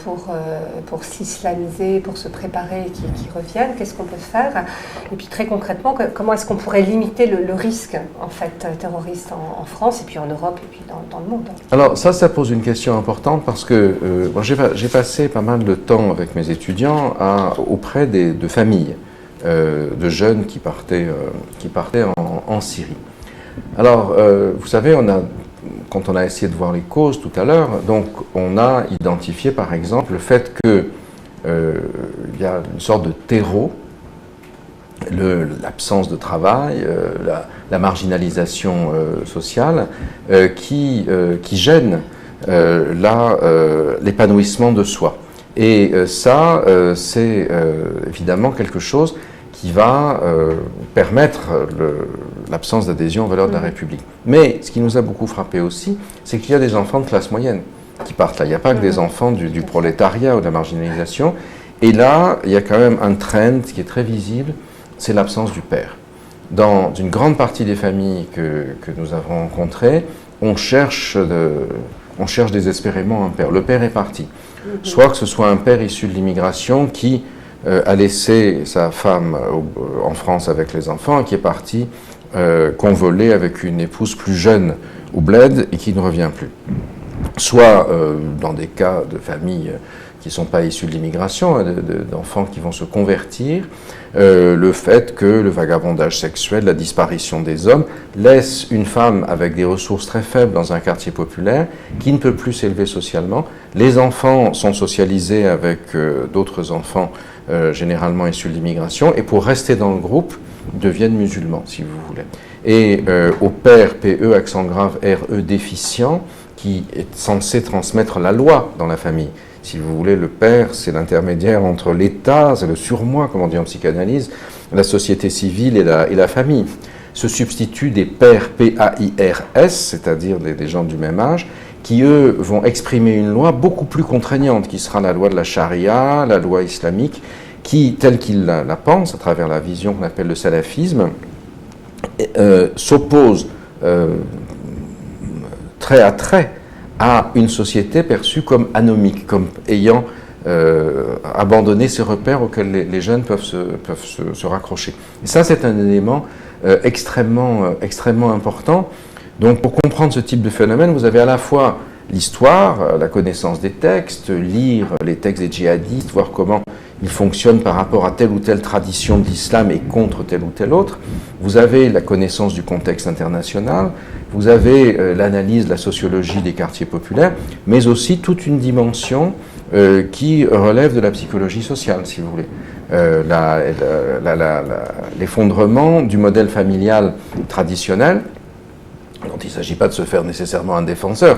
pour s'islamiser, pour se préparer et qui reviennent, qu'est-ce qu'on peut faire? Et puis très concrètement, comment est-ce qu'on pourrait limiter le risque, en fait, terroriste en France, et puis en Europe, et puis dans le monde? Alors ça pose une question importante parce que moi, j'ai passé pas mal de temps avec mes étudiants auprès de familles de jeunes qui partaient en Syrie. Alors, vous savez, quand on a essayé de voir les causes tout à l'heure, donc on a identifié par exemple le fait qu'il y a une sorte de terreau, l'absence de travail, la marginalisation sociale qui gêne l'épanouissement de soi. Et ça, c'est évidemment quelque chose qui va permettre l'absence d'adhésion aux valeurs de la République. Mais ce qui nous a beaucoup frappé aussi, c'est qu'il y a des enfants de classe moyenne qui partent là. Il n'y a pas que des enfants du prolétariat ou de la marginalisation. Et là, il y a quand même un trend qui est très visible, c'est l'absence du père. Dans une grande partie des familles que nous avons rencontrées, on cherche désespérément un père. Le père est parti. Soit que ce soit un père issu de l'immigration qui a laissé sa femme en France avec les enfants et qui est parti convoler avec une épouse plus jeune au bled et qui ne revient plus. Soit dans des cas de familles qui ne sont pas issues de l'immigration, d'enfants qui vont se convertir, le fait que le vagabondage sexuel, la disparition des hommes, laisse une femme avec des ressources très faibles dans un quartier populaire qui ne peut plus s'élever socialement. Les enfants sont socialisés avec d'autres enfants généralement issus de l'immigration et pour rester dans le groupe, deviennent musulmans, si vous voulez. Et au père, PE, accent grave, RE déficient, qui est censé transmettre la loi dans la famille. Si vous voulez, le père, c'est l'intermédiaire entre l'État, c'est le surmoi, comme on dit en psychanalyse, la société civile et la famille. Se substituent des pères PAIRS, c'est-à-dire des gens du même âge, qui, eux, vont exprimer une loi beaucoup plus contraignante, qui sera la loi de la charia, la loi islamique, qui, telle qu'ils la pensent, à travers la vision qu'on appelle le salafisme, s'oppose trait à trait à une société perçue comme anomique, comme ayant abandonné ces repères auxquels les jeunes peuvent se raccrocher. Et ça, c'est un élément extrêmement important. Donc, pour comprendre ce type de phénomène, vous avez à la fois l'histoire, la connaissance des textes, lire les textes des djihadistes, voir comment ils fonctionnent par rapport à telle ou telle tradition de l'islam et contre telle ou telle autre. Vous avez la connaissance du contexte international, vous avez l'analyse, la sociologie des quartiers populaires, mais aussi toute une dimension qui relève de la psychologie sociale, si vous voulez. L'effondrement du modèle familial traditionnel, dont il ne s'agit pas de se faire nécessairement un défenseur.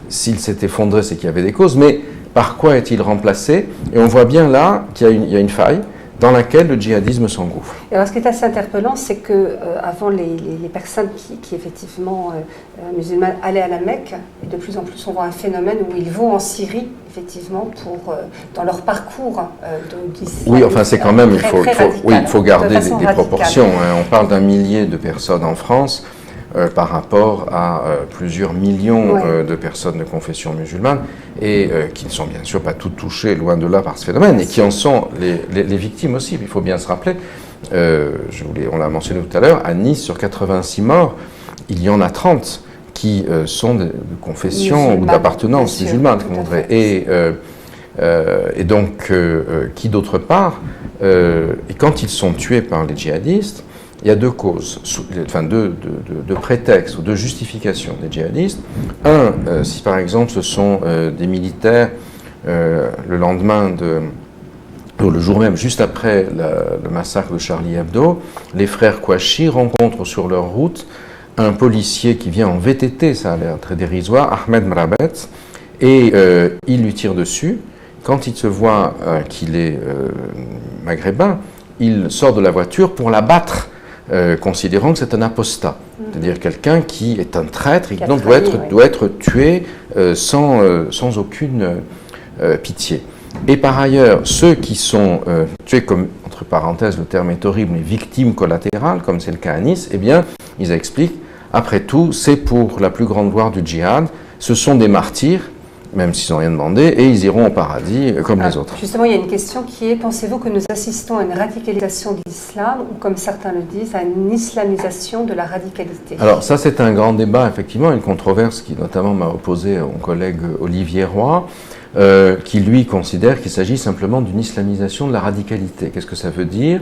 S'il s'est effondré, c'est qu'il y avait des causes, mais par quoi est-il remplacé? Et on voit bien là qu'il y a une faille dans laquelle le djihadisme s'engouffre. Et alors, ce qui est assez interpellant, c'est que avant les personnes qui effectivement musulmanes allaient à la Mecque, et de plus en plus on voit un phénomène où ils vont en Syrie, effectivement, dans leur parcours d'islam. Oui, enfin c'est quand même, il faut garder des proportions. Hein. On parle d'un millier de personnes en France. Par rapport à plusieurs millions de personnes de confession musulmane et qui ne sont bien sûr pas toutes touchées, loin de là, par ce phénomène, et qui en sont les victimes aussi. Il faut bien se rappeler, on l'a mentionné tout à l'heure, à Nice, sur 86 morts, il y en a 30 qui sont de confession ou d'appartenance musulmane, comme on dirait. Et donc, qui d'autre part, et quand ils sont tués par les djihadistes, il y a deux causes, enfin deux prétextes ou deux justifications des djihadistes. Un, si par exemple ce sont des militaires, le lendemain ou le jour même, juste après le massacre de Charlie Hebdo, les frères Kouachi rencontrent sur leur route un policier qui vient en VTT, ça a l'air très dérisoire, Ahmed Mrabet, et il lui tire dessus. Quand il se voit qu'il est maghrébin, il sort de la voiture pour l'abattre, considérant que c'est un apostat, c'est-à-dire quelqu'un qui est un traître et qui donc doit être tué sans aucune pitié. Et par ailleurs, ceux qui sont tués comme, entre parenthèses, le terme est horrible, mais victimes collatérales, comme c'est le cas à Nice, eh bien, ils expliquent, après tout, c'est pour la plus grande gloire du djihad, ce sont des martyrs, même s'ils n'ont rien demandé, et ils iront au paradis comme les autres. Justement, il y a une question qui est, pensez-vous que nous assistons à une radicalisation de l'islam, ou comme certains le disent, à une islamisation de la radicalité? Alors ça, c'est un grand débat, effectivement, une controverse qui notamment m'a opposé à mon collègue Olivier Roy, qui lui considère qu'il s'agit simplement d'une islamisation de la radicalité. Qu'est-ce que ça veut dire?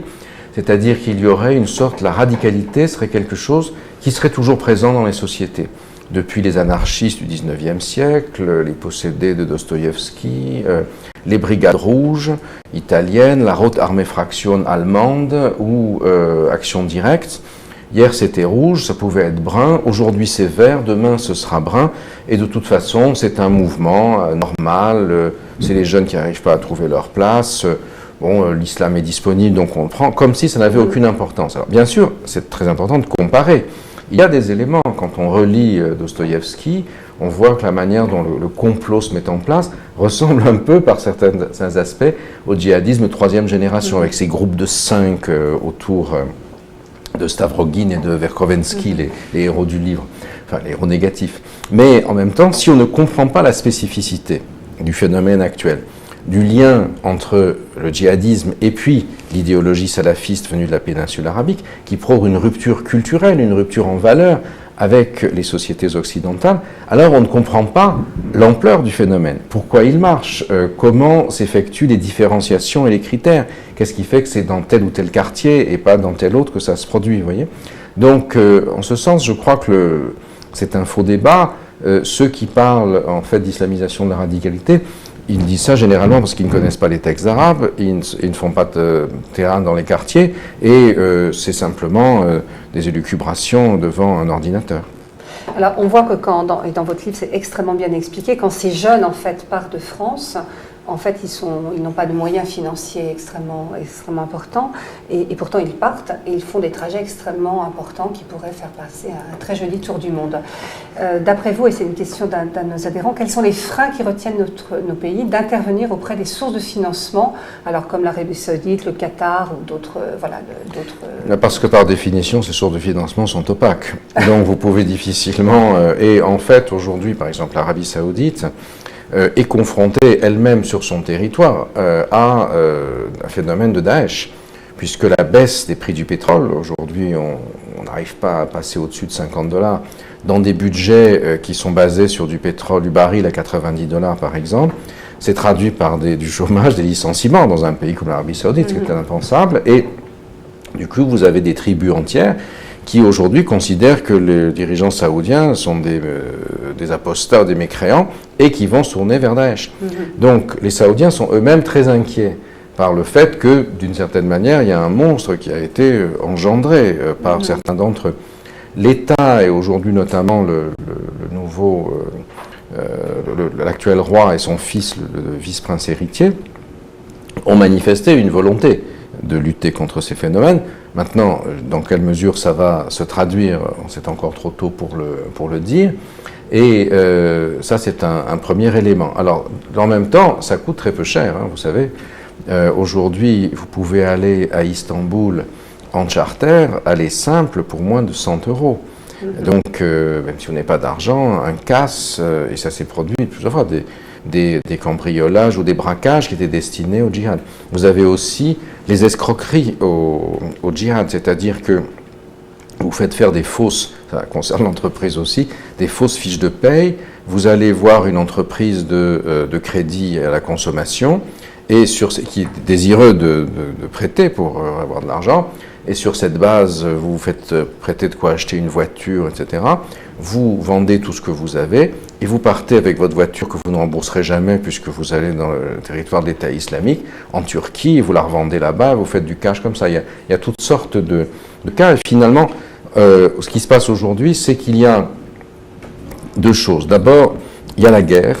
C'est-à-dire qu'il y aurait une sorte, la radicalité serait quelque chose qui serait toujours présent dans les sociétés. Depuis les anarchistes du XIXe siècle, les possédés de Dostoïevski, les brigades rouges italiennes, la Rote Armee Fraktion allemande ou Action Directe. Hier c'était rouge, ça pouvait être brun, aujourd'hui c'est vert, demain ce sera brun, et de toute façon c'est un mouvement normal, c'est les jeunes qui n'arrivent pas à trouver leur place, l'islam est disponible donc on le prend, comme si ça n'avait aucune importance. Alors bien sûr, c'est très important de comparer. Il y a des éléments, quand on relit Dostoïevski, on voit que la manière dont le complot se met en place ressemble un peu, par certains aspects, au djihadisme troisième génération, avec ces groupes de 5 autour de Stavrogin et de Verkhovensky, les héros du livre, enfin les héros négatifs. Mais en même temps, si on ne comprend pas la spécificité du phénomène actuel, du lien entre le djihadisme et puis l'idéologie salafiste venue de la péninsule arabique, qui prône une rupture culturelle, une rupture en valeurs avec les sociétés occidentales, alors on ne comprend pas l'ampleur du phénomène. Pourquoi il marche? Comment s'effectuent les différenciations et les critères? Qu'est-ce qui fait que c'est dans tel ou tel quartier et pas dans tel autre que ça se produit, vous voyez? Donc, en ce sens, je crois que c'est un faux débat. Ceux qui parlent, en fait, d'islamisation de la radicalité, ils disent ça généralement parce qu'ils ne connaissent pas les textes arabes, ils ne font pas de terrain dans les quartiers, et c'est simplement des élucubrations devant un ordinateur. Alors, on voit que et dans votre livre, c'est extrêmement bien expliqué, quand ces jeunes, en fait, partent de France, en fait, ils n'ont pas de moyens financiers extrêmement importants, et pourtant ils partent et ils font des trajets extrêmement importants qui pourraient faire passer un très joli tour du monde. D'après vous, et c'est une question d'un de nos adhérents, quels sont les freins qui retiennent nos pays d'intervenir auprès des sources de financement, alors comme l'Arabie Saoudite, le Qatar ou d'autres... Parce que par définition, ces sources de financement sont opaques. Donc vous pouvez difficilement... et en fait, aujourd'hui, par exemple, l'Arabie Saoudite est confrontée elle-même sur son territoire à un phénomène de Daesh, puisque la baisse des prix du pétrole, aujourd'hui on n'arrive pas à passer au-dessus de $50, dans des budgets qui sont basés sur du pétrole, du baril à $90 par exemple, c'est traduit par du chômage, des licenciements dans un pays comme l'Arabie Saoudite, ce qui est impensable, et du coup vous avez des tribus entières qui aujourd'hui considèrent que les dirigeants saoudiens sont des apostats, des mécréants, et qui vont se tourner vers Daesh. Donc les Saoudiens sont eux-mêmes très inquiets par le fait que, d'une certaine manière, il y a un monstre qui a été engendré par certains d'entre eux. L'État, et aujourd'hui notamment l'actuel roi et son fils, le vice-prince héritier, ont manifesté une volonté de lutter contre ces phénomènes. Maintenant, dans quelle mesure ça va se traduire, c'est encore trop tôt pour le dire. Et ça, c'est un premier élément. Alors, en même temps, ça coûte très peu cher, hein, vous savez. Aujourd'hui, vous pouvez aller à Istanbul en charter, aller simple pour moins de 100 €. Donc, même si on n'a pas d'argent, un casse, et ça s'est produit plusieurs fois, des cambriolages ou des braquages qui étaient destinés au djihad. Vous avez aussi les escroqueries au djihad, c'est-à-dire que vous faites faire des fausses, ça concerne l'entreprise aussi, des fausses fiches de paye. Vous allez voir une entreprise de crédit à la consommation et qui est désireux de prêter pour avoir de l'argent, et sur cette base, vous vous faites prêter de quoi acheter une voiture, etc. Vous vendez tout ce que vous avez et vous partez avec votre voiture que vous ne rembourserez jamais puisque vous allez dans le territoire de l'État islamique, en Turquie, et vous la revendez là-bas, vous faites du cash comme ça. Il y a toutes sortes de cas. Et finalement, ce qui se passe aujourd'hui, c'est qu'il y a deux choses. D'abord, il y a la guerre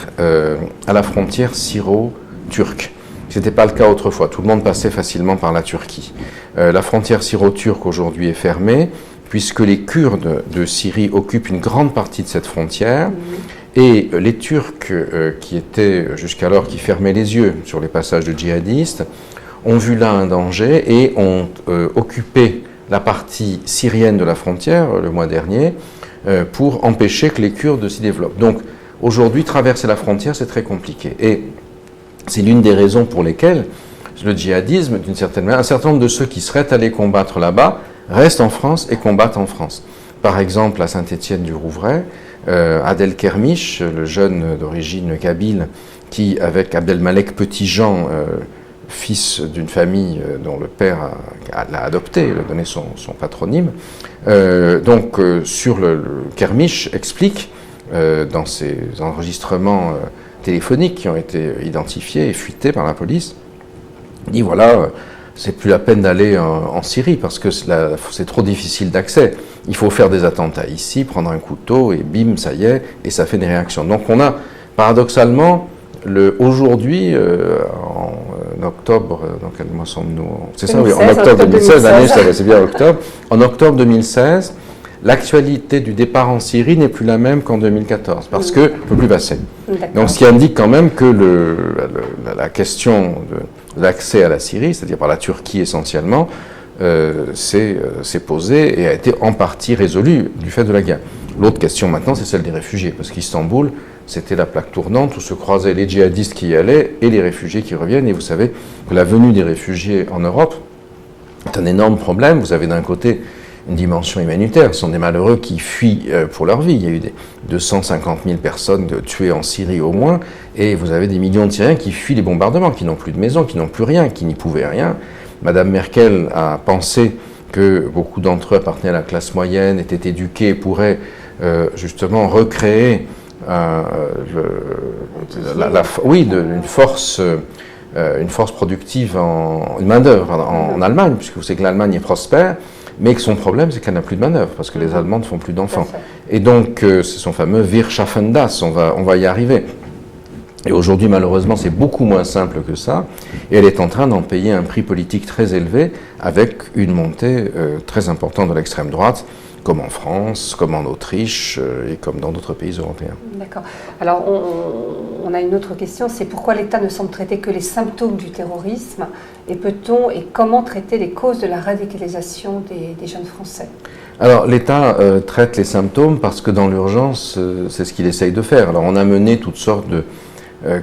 à la frontière syro-turque. Ce n'était pas le cas autrefois. Tout le monde passait facilement par la Turquie. La frontière syro-turque aujourd'hui est fermée, puisque les Kurdes de Syrie occupent une grande partie de cette frontière, et les Turcs qui étaient jusqu'alors, qui fermaient les yeux sur les passages de djihadistes, ont vu là un danger et ont occupé la partie syrienne de la frontière le mois dernier pour empêcher que les Kurdes s'y développent. Donc aujourd'hui, traverser la frontière, c'est très compliqué. Et c'est l'une des raisons pour lesquelles le djihadisme, d'une certaine manière, un certain nombre de ceux qui seraient allés combattre là-bas, restent en France et combattent en France. Par exemple, à Saint-Étienne-du-Rouvray, Adel Kermiche, le jeune d'origine kabyle, qui, avec Abdelmalek Petitjean, fils d'une famille dont le père l'a adopté, il a donné son patronyme, sur le Kermiche explique, dans ses enregistrements téléphoniques qui ont été identifiés et fuités par la police, il dit voilà, c'est plus la peine d'aller en Syrie parce que c'est trop difficile d'accès. Il faut faire des attentats ici, prendre un couteau et bim, ça y est, et ça fait des réactions. Donc on a, paradoxalement, aujourd'hui, en octobre, dans quel mois sommes-nous? C'est ça, oui, en octobre 2016, l'année, c'est bien octobre. En octobre 2016, l'actualité du départ en Syrie n'est plus la même qu'en 2014, parce qu'on ne peut plus passer. Donc ce qui indique quand même que la question de l'accès à la Syrie, c'est-à-dire par la Turquie essentiellement, s'est posée et a été en partie résolue du fait de la guerre. L'autre question maintenant, c'est celle des réfugiés, parce qu'Istanbul, c'était la plaque tournante où se croisaient les djihadistes qui y allaient et les réfugiés qui reviennent. Et vous savez que la venue des réfugiés en Europe est un énorme problème. Vous avez d'un côté une dimension humanitaire. Ce sont des malheureux qui fuient pour leur vie. Il y a eu 250 000 personnes tuées en Syrie au moins, et vous avez des millions de Syriens qui fuient les bombardements, qui n'ont plus de maison, qui n'ont plus rien, qui n'y pouvaient rien. Madame Merkel a pensé que beaucoup d'entre eux appartenaient à la classe moyenne, étaient éduqués, pourraient justement recréer une force productive, une main-d'œuvre en Allemagne, puisque vous savez que l'Allemagne est prospère, mais que son problème, c'est qu'elle n'a plus de main-d'œuvre, parce que les Allemands ne font plus d'enfants. Et donc, c'est son fameux Wir schaffen das, on va y arriver. Et aujourd'hui, malheureusement, c'est beaucoup moins simple que ça, et elle est en train d'en payer un prix politique très élevé, avec une montée très importante de l'extrême droite, comme en France, comme en Autriche et comme dans d'autres pays européens. D'accord. Alors, on a une autre question, c'est pourquoi l'État ne semble traiter que les symptômes du terrorisme, et peut-on et comment traiter les causes de la radicalisation des jeunes Français? Alors, l'État traite les symptômes parce que dans l'urgence, c'est ce qu'il essaye de faire. Alors, on a mené toutes sortes de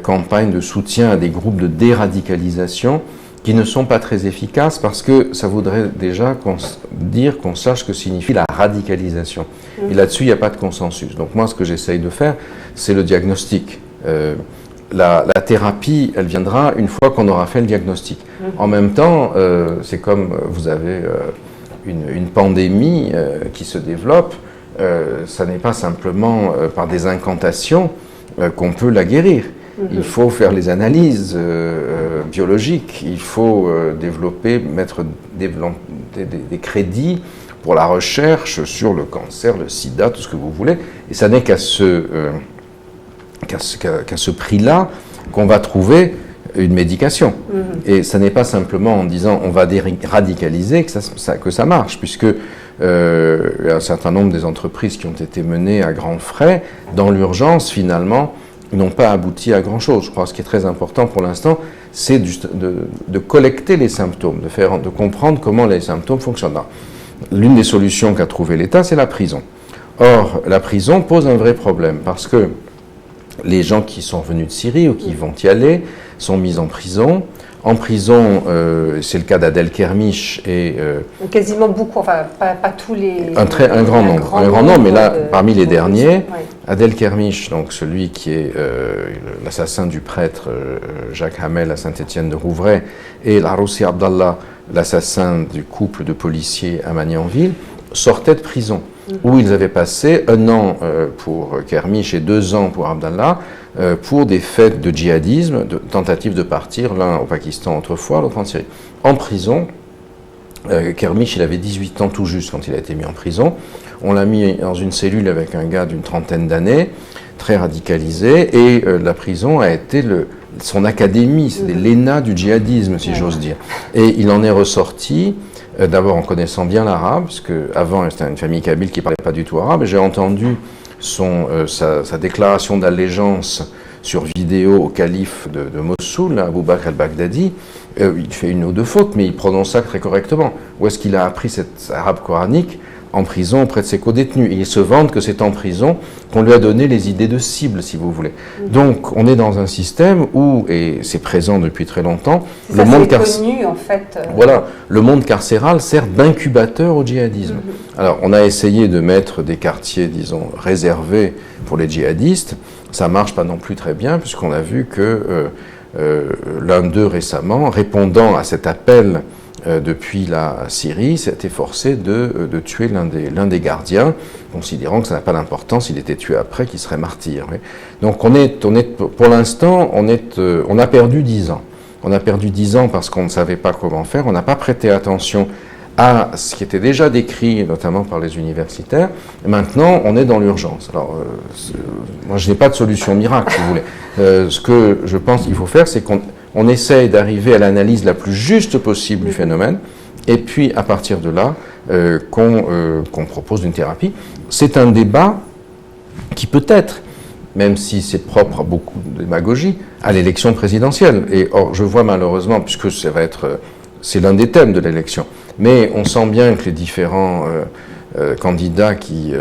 campagnes de soutien à des groupes de déradicalisation qui ne sont pas très efficaces parce que ça voudrait déjà dire qu'on sache ce que signifie la radicalisation. Et là-dessus, il n'y a pas de consensus. Donc moi, ce que j'essaye de faire, c'est le diagnostic. La thérapie, elle viendra une fois qu'on aura fait le diagnostic. En même temps, c'est comme vous avez une pandémie qui se développe, ça n'est pas simplement par des incantations qu'on peut la guérir. Il faut faire les analyses biologiques, il faut mettre des crédits pour la recherche sur le cancer, le sida, tout ce que vous voulez. Et ça n'est qu'à ce prix-là qu'on va trouver une médication. Et ça n'est pas simplement en disant on va déradicaliser que ça marche, puisque un certain nombre des entreprises qui ont été menées à grands frais, dans l'urgence finalement, n'ont pas abouti à grand-chose. Je crois que ce qui est très important pour l'instant, c'est de collecter les symptômes, de comprendre comment les symptômes fonctionnent. L'une des solutions qu'a trouvé l'État, c'est la prison. Or, la prison pose un vrai problème, parce que les gens qui sont venus de Syrie ou qui vont y aller sont mis en prison. En prison, c'est le cas d'Adel Kermiche et... quasiment beaucoup, enfin pas tous les... Un grand nombre, mais là, parmi les derniers, Adel Kermiche, donc celui qui est l'assassin du prêtre Jacques Hamel à Saint-Étienne-de-Rouvray, et Laroussi Abdallah, l'assassin du couple de policiers à Magnanville, sortaient de prison, où ils avaient passé 1 an pour Kermiche et 2 ans pour Abdallah, pour des faits de djihadisme, de tentative de partir, l'un au Pakistan autrefois, l'autre en Syrie. En prison, Kermiche, il avait 18 ans tout juste quand il a été mis en prison. On l'a mis dans une cellule avec un gars d'une 30aine d'années, très radicalisé, et la prison a été son académie, c'était l'ENA du djihadisme, si j'ose dire. Et il en est ressorti, d'abord en connaissant bien l'arabe, parce qu'avant c'était une famille kabyle qui ne parlait pas du tout arabe, et j'ai entendu sa déclaration d'allégeance sur vidéo au calife de Mossoul, Abou Bakr al-Baghdadi. Il fait 1 ou 2 fautes, mais il prononce ça très correctement. Où est-ce qu'il a appris cet arabe coranique? En prison auprès de ses co-détenus. Et il se vante que c'est en prison qu'on lui a donné les idées de cible, si vous voulez. Donc, on est dans un système où, et c'est présent depuis très longtemps, le monde connu, en fait. Voilà, le monde carcéral sert d'incubateur au djihadisme. Alors, on a essayé de mettre des quartiers, disons, réservés pour les djihadistes. Ça marche pas non plus très bien, puisqu'on a vu que l'un d'eux récemment, répondant à cet appel depuis la Syrie, s'est forcé de tuer l'un des gardiens, considérant que ça n'a pas d'importance, s'il était tué après, qu'il serait martyr. Oui. Donc pour l'instant, on a perdu 10 ans. On a perdu 10 ans parce qu'on ne savait pas comment faire, on n'a pas prêté attention à ce qui était déjà décrit, notamment par les universitaires. Et maintenant, on est dans l'urgence. Alors, moi, je n'ai pas de solution miracle, si vous voulez. Ce que je pense qu'il faut faire, c'est qu'on essaye d'arriver à l'analyse la plus juste possible du phénomène, et puis, à partir de là, qu'on propose une thérapie. C'est un débat qui peut-être, même si c'est propre à beaucoup de démagogie, à l'élection présidentielle. Et or, je vois malheureusement, puisque c'est l'un des thèmes de l'élection, mais on sent bien que les différents candidats qui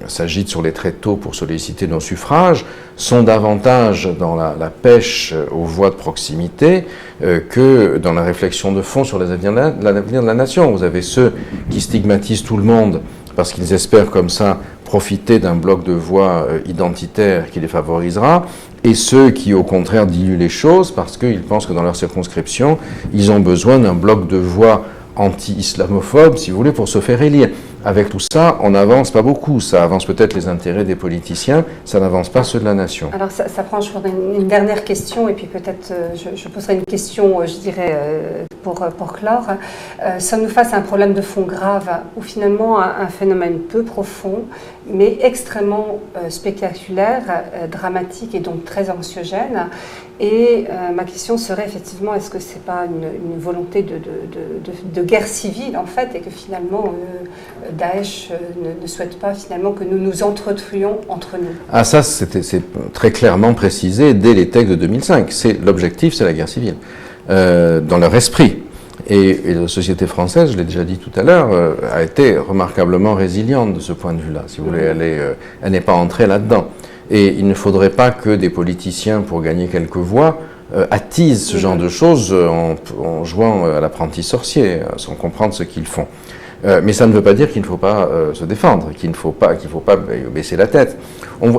s'agitent sur les tréteaux pour solliciter nos suffrages sont davantage dans la pêche aux voix de proximité que dans la réflexion de fond sur l'avenir de la nation. Vous avez ceux qui stigmatisent tout le monde parce qu'ils espèrent comme ça profiter d'un bloc de voix identitaire qui les favorisera, et ceux qui, au contraire, diluent les choses parce qu'ils pensent que dans leur circonscription, ils ont besoin d'un bloc de voix anti-islamophobe, si vous voulez, pour se faire élire. Avec tout ça, on n'avance pas beaucoup. Ça avance peut-être les intérêts des politiciens, ça n'avance pas ceux de la nation. Alors ça prend, je voudrais une dernière question, et puis peut-être je poserai une question, je dirais, pour clore. Sommes-nous face à un problème de fond grave, ou finalement un phénomène peu profond, mais extrêmement spectaculaire, dramatique et donc très anxiogène? Et ma question serait effectivement, est-ce que ce n'est pas une volonté de guerre civile, en fait, et que finalement Daesh ne souhaite pas finalement que nous nous entretuions entre nous? Ah, ça, c'est très clairement précisé dès les textes de 2005. L'objectif, c'est la guerre civile, dans leur esprit. Et la société française, je l'ai déjà dit tout à l'heure, a été remarquablement résiliente de ce point de vue-là. Si vous voulez, elle n'est pas entrée là-dedans. Et il ne faudrait pas que des politiciens, pour gagner quelques voix, attisent ce genre de choses en jouant à l'apprenti sorcier, sans comprendre ce qu'ils font. Mais ça ne veut pas dire qu'il ne faut pas se défendre, qu'il ne faut pas baisser la tête.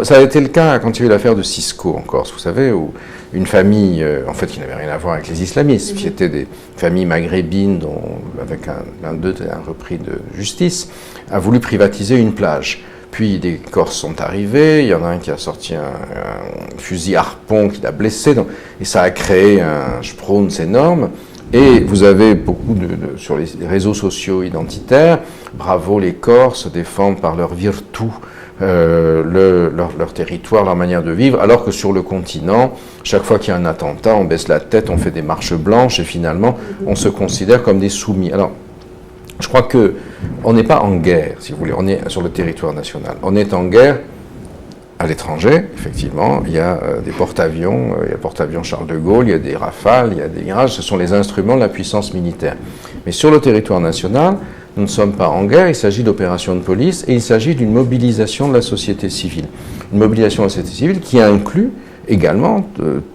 Ça a été le cas quand il y a eu l'affaire de Cisco en Corse, vous savez, où une famille, en fait, qui n'avait rien à voir avec les islamistes, c'était des familles maghrébines dont, avec l'un d'eux, un repris de justice, a voulu privatiser une plage. Puis des Corses sont arrivés, il y en a un qui a sorti un fusil harpon qui l'a blessé, et ça a créé un sprons énorme. Et vous avez beaucoup sur les réseaux sociaux identitaires, bravo les Corses défendent par leur virtu leur territoire, leur manière de vivre, alors que sur le continent, chaque fois qu'il y a un attentat, on baisse la tête, on fait des marches blanches et finalement on se considère comme des soumis. Alors, je crois qu'on n'est pas en guerre, si vous voulez, on est sur le territoire national. On est en guerre à l'étranger, effectivement. Il y a des porte-avions, il y a le porte-avions Charles de Gaulle, il y a des Rafales, il y a des Mirages, ce sont les instruments de la puissance militaire. Mais sur le territoire national, nous ne sommes pas en guerre, il s'agit d'opérations de police et il s'agit d'une mobilisation de la société civile. Une mobilisation de la société civile qui inclut également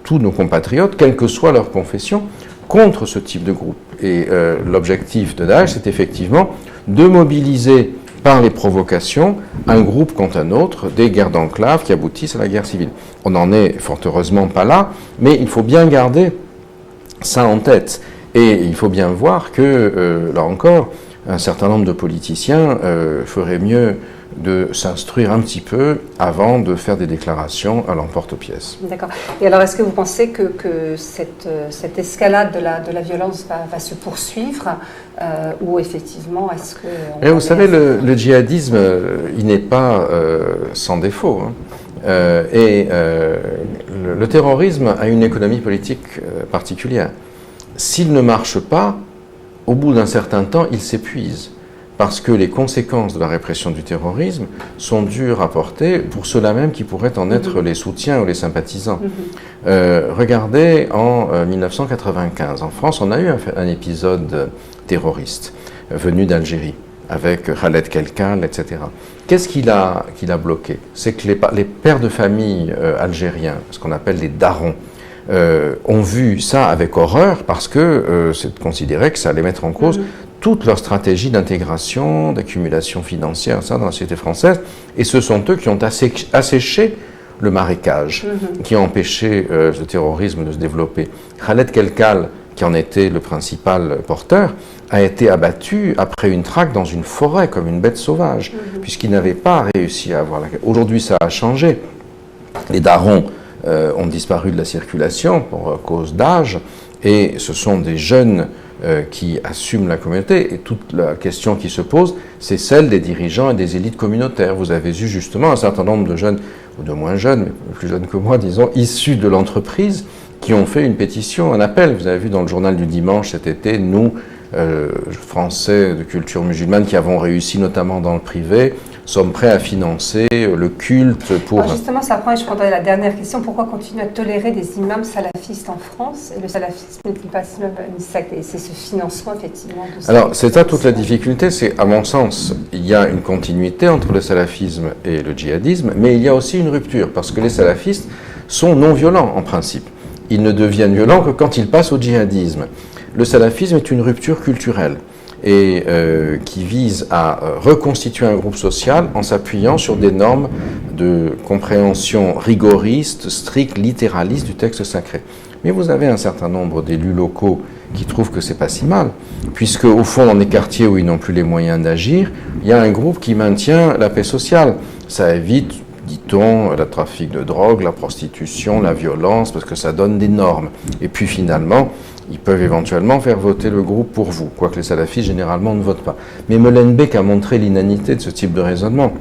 tous nos compatriotes, quelle que soit leur confession, contre ce type de groupe. Et l'objectif de Daesh, c'est effectivement de mobiliser par les provocations un groupe contre un autre, des guerres d'enclave qui aboutissent à la guerre civile. On n'en est fort heureusement pas là, mais il faut bien garder ça en tête. Et il faut bien voir que, là encore, un certain nombre de politiciens feraient mieux de s'instruire un petit peu avant de faire des déclarations à l'emporte-pièce. D'accord. Et alors, est-ce que vous pensez que cette escalade de la violence va se poursuivre ou effectivement, est-ce que... Vous savez, le djihadisme, il n'est pas sans défaut. Hein. Le terrorisme a une économie politique particulière. S'il ne marche pas, au bout d'un certain temps, il s'épuise. Parce que les conséquences de la répression du terrorisme sont dures à porter pour ceux-là même qui pourraient en être les soutiens ou les sympathisants. Regardez, en 1995, en France, on a eu un épisode terroriste venu d'Algérie, avec Khaled Kelkal, etc. Qu'est-ce qu'il a bloqué? C'est que les pères de famille algériens, ce qu'on appelle les darons, ont vu ça avec horreur parce que c'est considéré que ça allait mettre en cause toute leur stratégie d'intégration, d'accumulation financière, ça, dans la société française. Et ce sont eux qui ont asséché le marécage, qui ont empêché le terrorisme de se développer. Khaled Kelkal, qui en était le principal porteur, a été abattu après une traque dans une forêt, comme une bête sauvage, puisqu'il n'avait pas réussi à avoir la... Aujourd'hui, ça a changé. Les darons ont disparu de la circulation pour cause d'âge, et ce sont des jeunes qui assument la communauté. Et toute la question qui se pose, c'est celle des dirigeants et des élites communautaires. Vous avez eu justement un certain nombre de jeunes, ou de moins jeunes, mais plus jeunes que moi, disons, issus de l'entreprise, qui ont fait une pétition, un appel. Vous avez vu dans le journal du dimanche cet été, nous, Français de culture musulmane, qui avons réussi notamment dans le privé, sommes prêts à financer le culte pour... Alors justement, ça prend, et je prendrai la dernière question, pourquoi continuer à tolérer des imams salafistes en France? Et le salafisme n'est pas une secte, et c'est ce financement, effectivement. Alors, c'est ça toute la difficulté, c'est, à mon sens, il y a une continuité entre le salafisme et le djihadisme, mais il y a aussi une rupture, parce que les salafistes sont non violents, en principe. Ils ne deviennent violents que quand ils passent au djihadisme. Le salafisme est une rupture culturelle et qui vise à reconstituer un groupe social en s'appuyant sur des normes de compréhension rigoriste, stricte, littéraliste du texte sacré. Mais vous avez un certain nombre d'élus locaux qui trouvent que c'est pas si mal, puisque au fond, dans des quartiers où ils n'ont plus les moyens d'agir, il y a un groupe qui maintient la paix sociale. Ça évite, dit-on, le trafic de drogue, la prostitution, la violence, parce que ça donne des normes. Et puis finalement, ils peuvent éventuellement faire voter le groupe pour vous, quoique les salafistes généralement ne votent pas. Mais Molenbeek a montré l'inanité de ce type de raisonnement.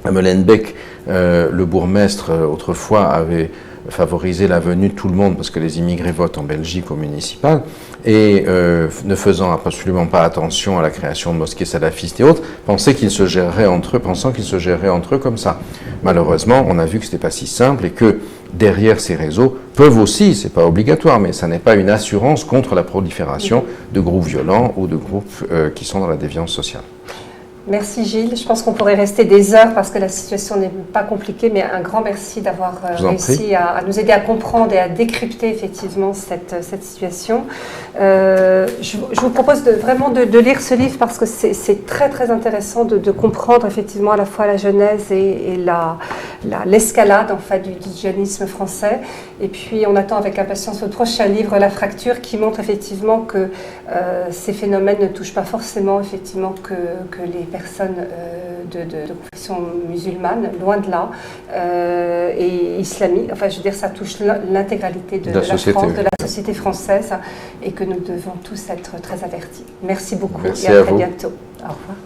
À Molenbeek, le bourgmestre, autrefois, avait favorisé la venue de tout le monde, parce que les immigrés votent en Belgique au municipal, et ne faisant absolument pas attention à la création de mosquées salafistes et autres, pensant qu'ils se géreraient entre eux comme ça. Malheureusement, on a vu que ce n'était pas si simple et que derrière ces réseaux peuvent aussi, c'est pas obligatoire, mais ça n'est pas une assurance contre la prolifération de groupes violents ou de groupes qui sont dans la déviance sociale. Merci Gilles. Je pense qu'on pourrait rester des heures parce que la situation n'est pas compliquée, mais un grand merci d'avoir réussi à nous aider à comprendre et à décrypter effectivement cette situation. Je vous propose vraiment de lire ce livre parce que c'est très très intéressant de comprendre effectivement à la fois la genèse et l'escalade en fait du djihadisme français. Et puis on attend avec impatience votre prochain livre, La Fracture, qui montre effectivement que ces phénomènes ne touchent pas forcément effectivement que les personnes de confession musulmane, loin de là, et islamique. Enfin, je veux dire, ça touche l'intégralité de la France, de la société française, et que nous devons tous être très avertis. Merci beaucoup et à très bientôt. Au revoir.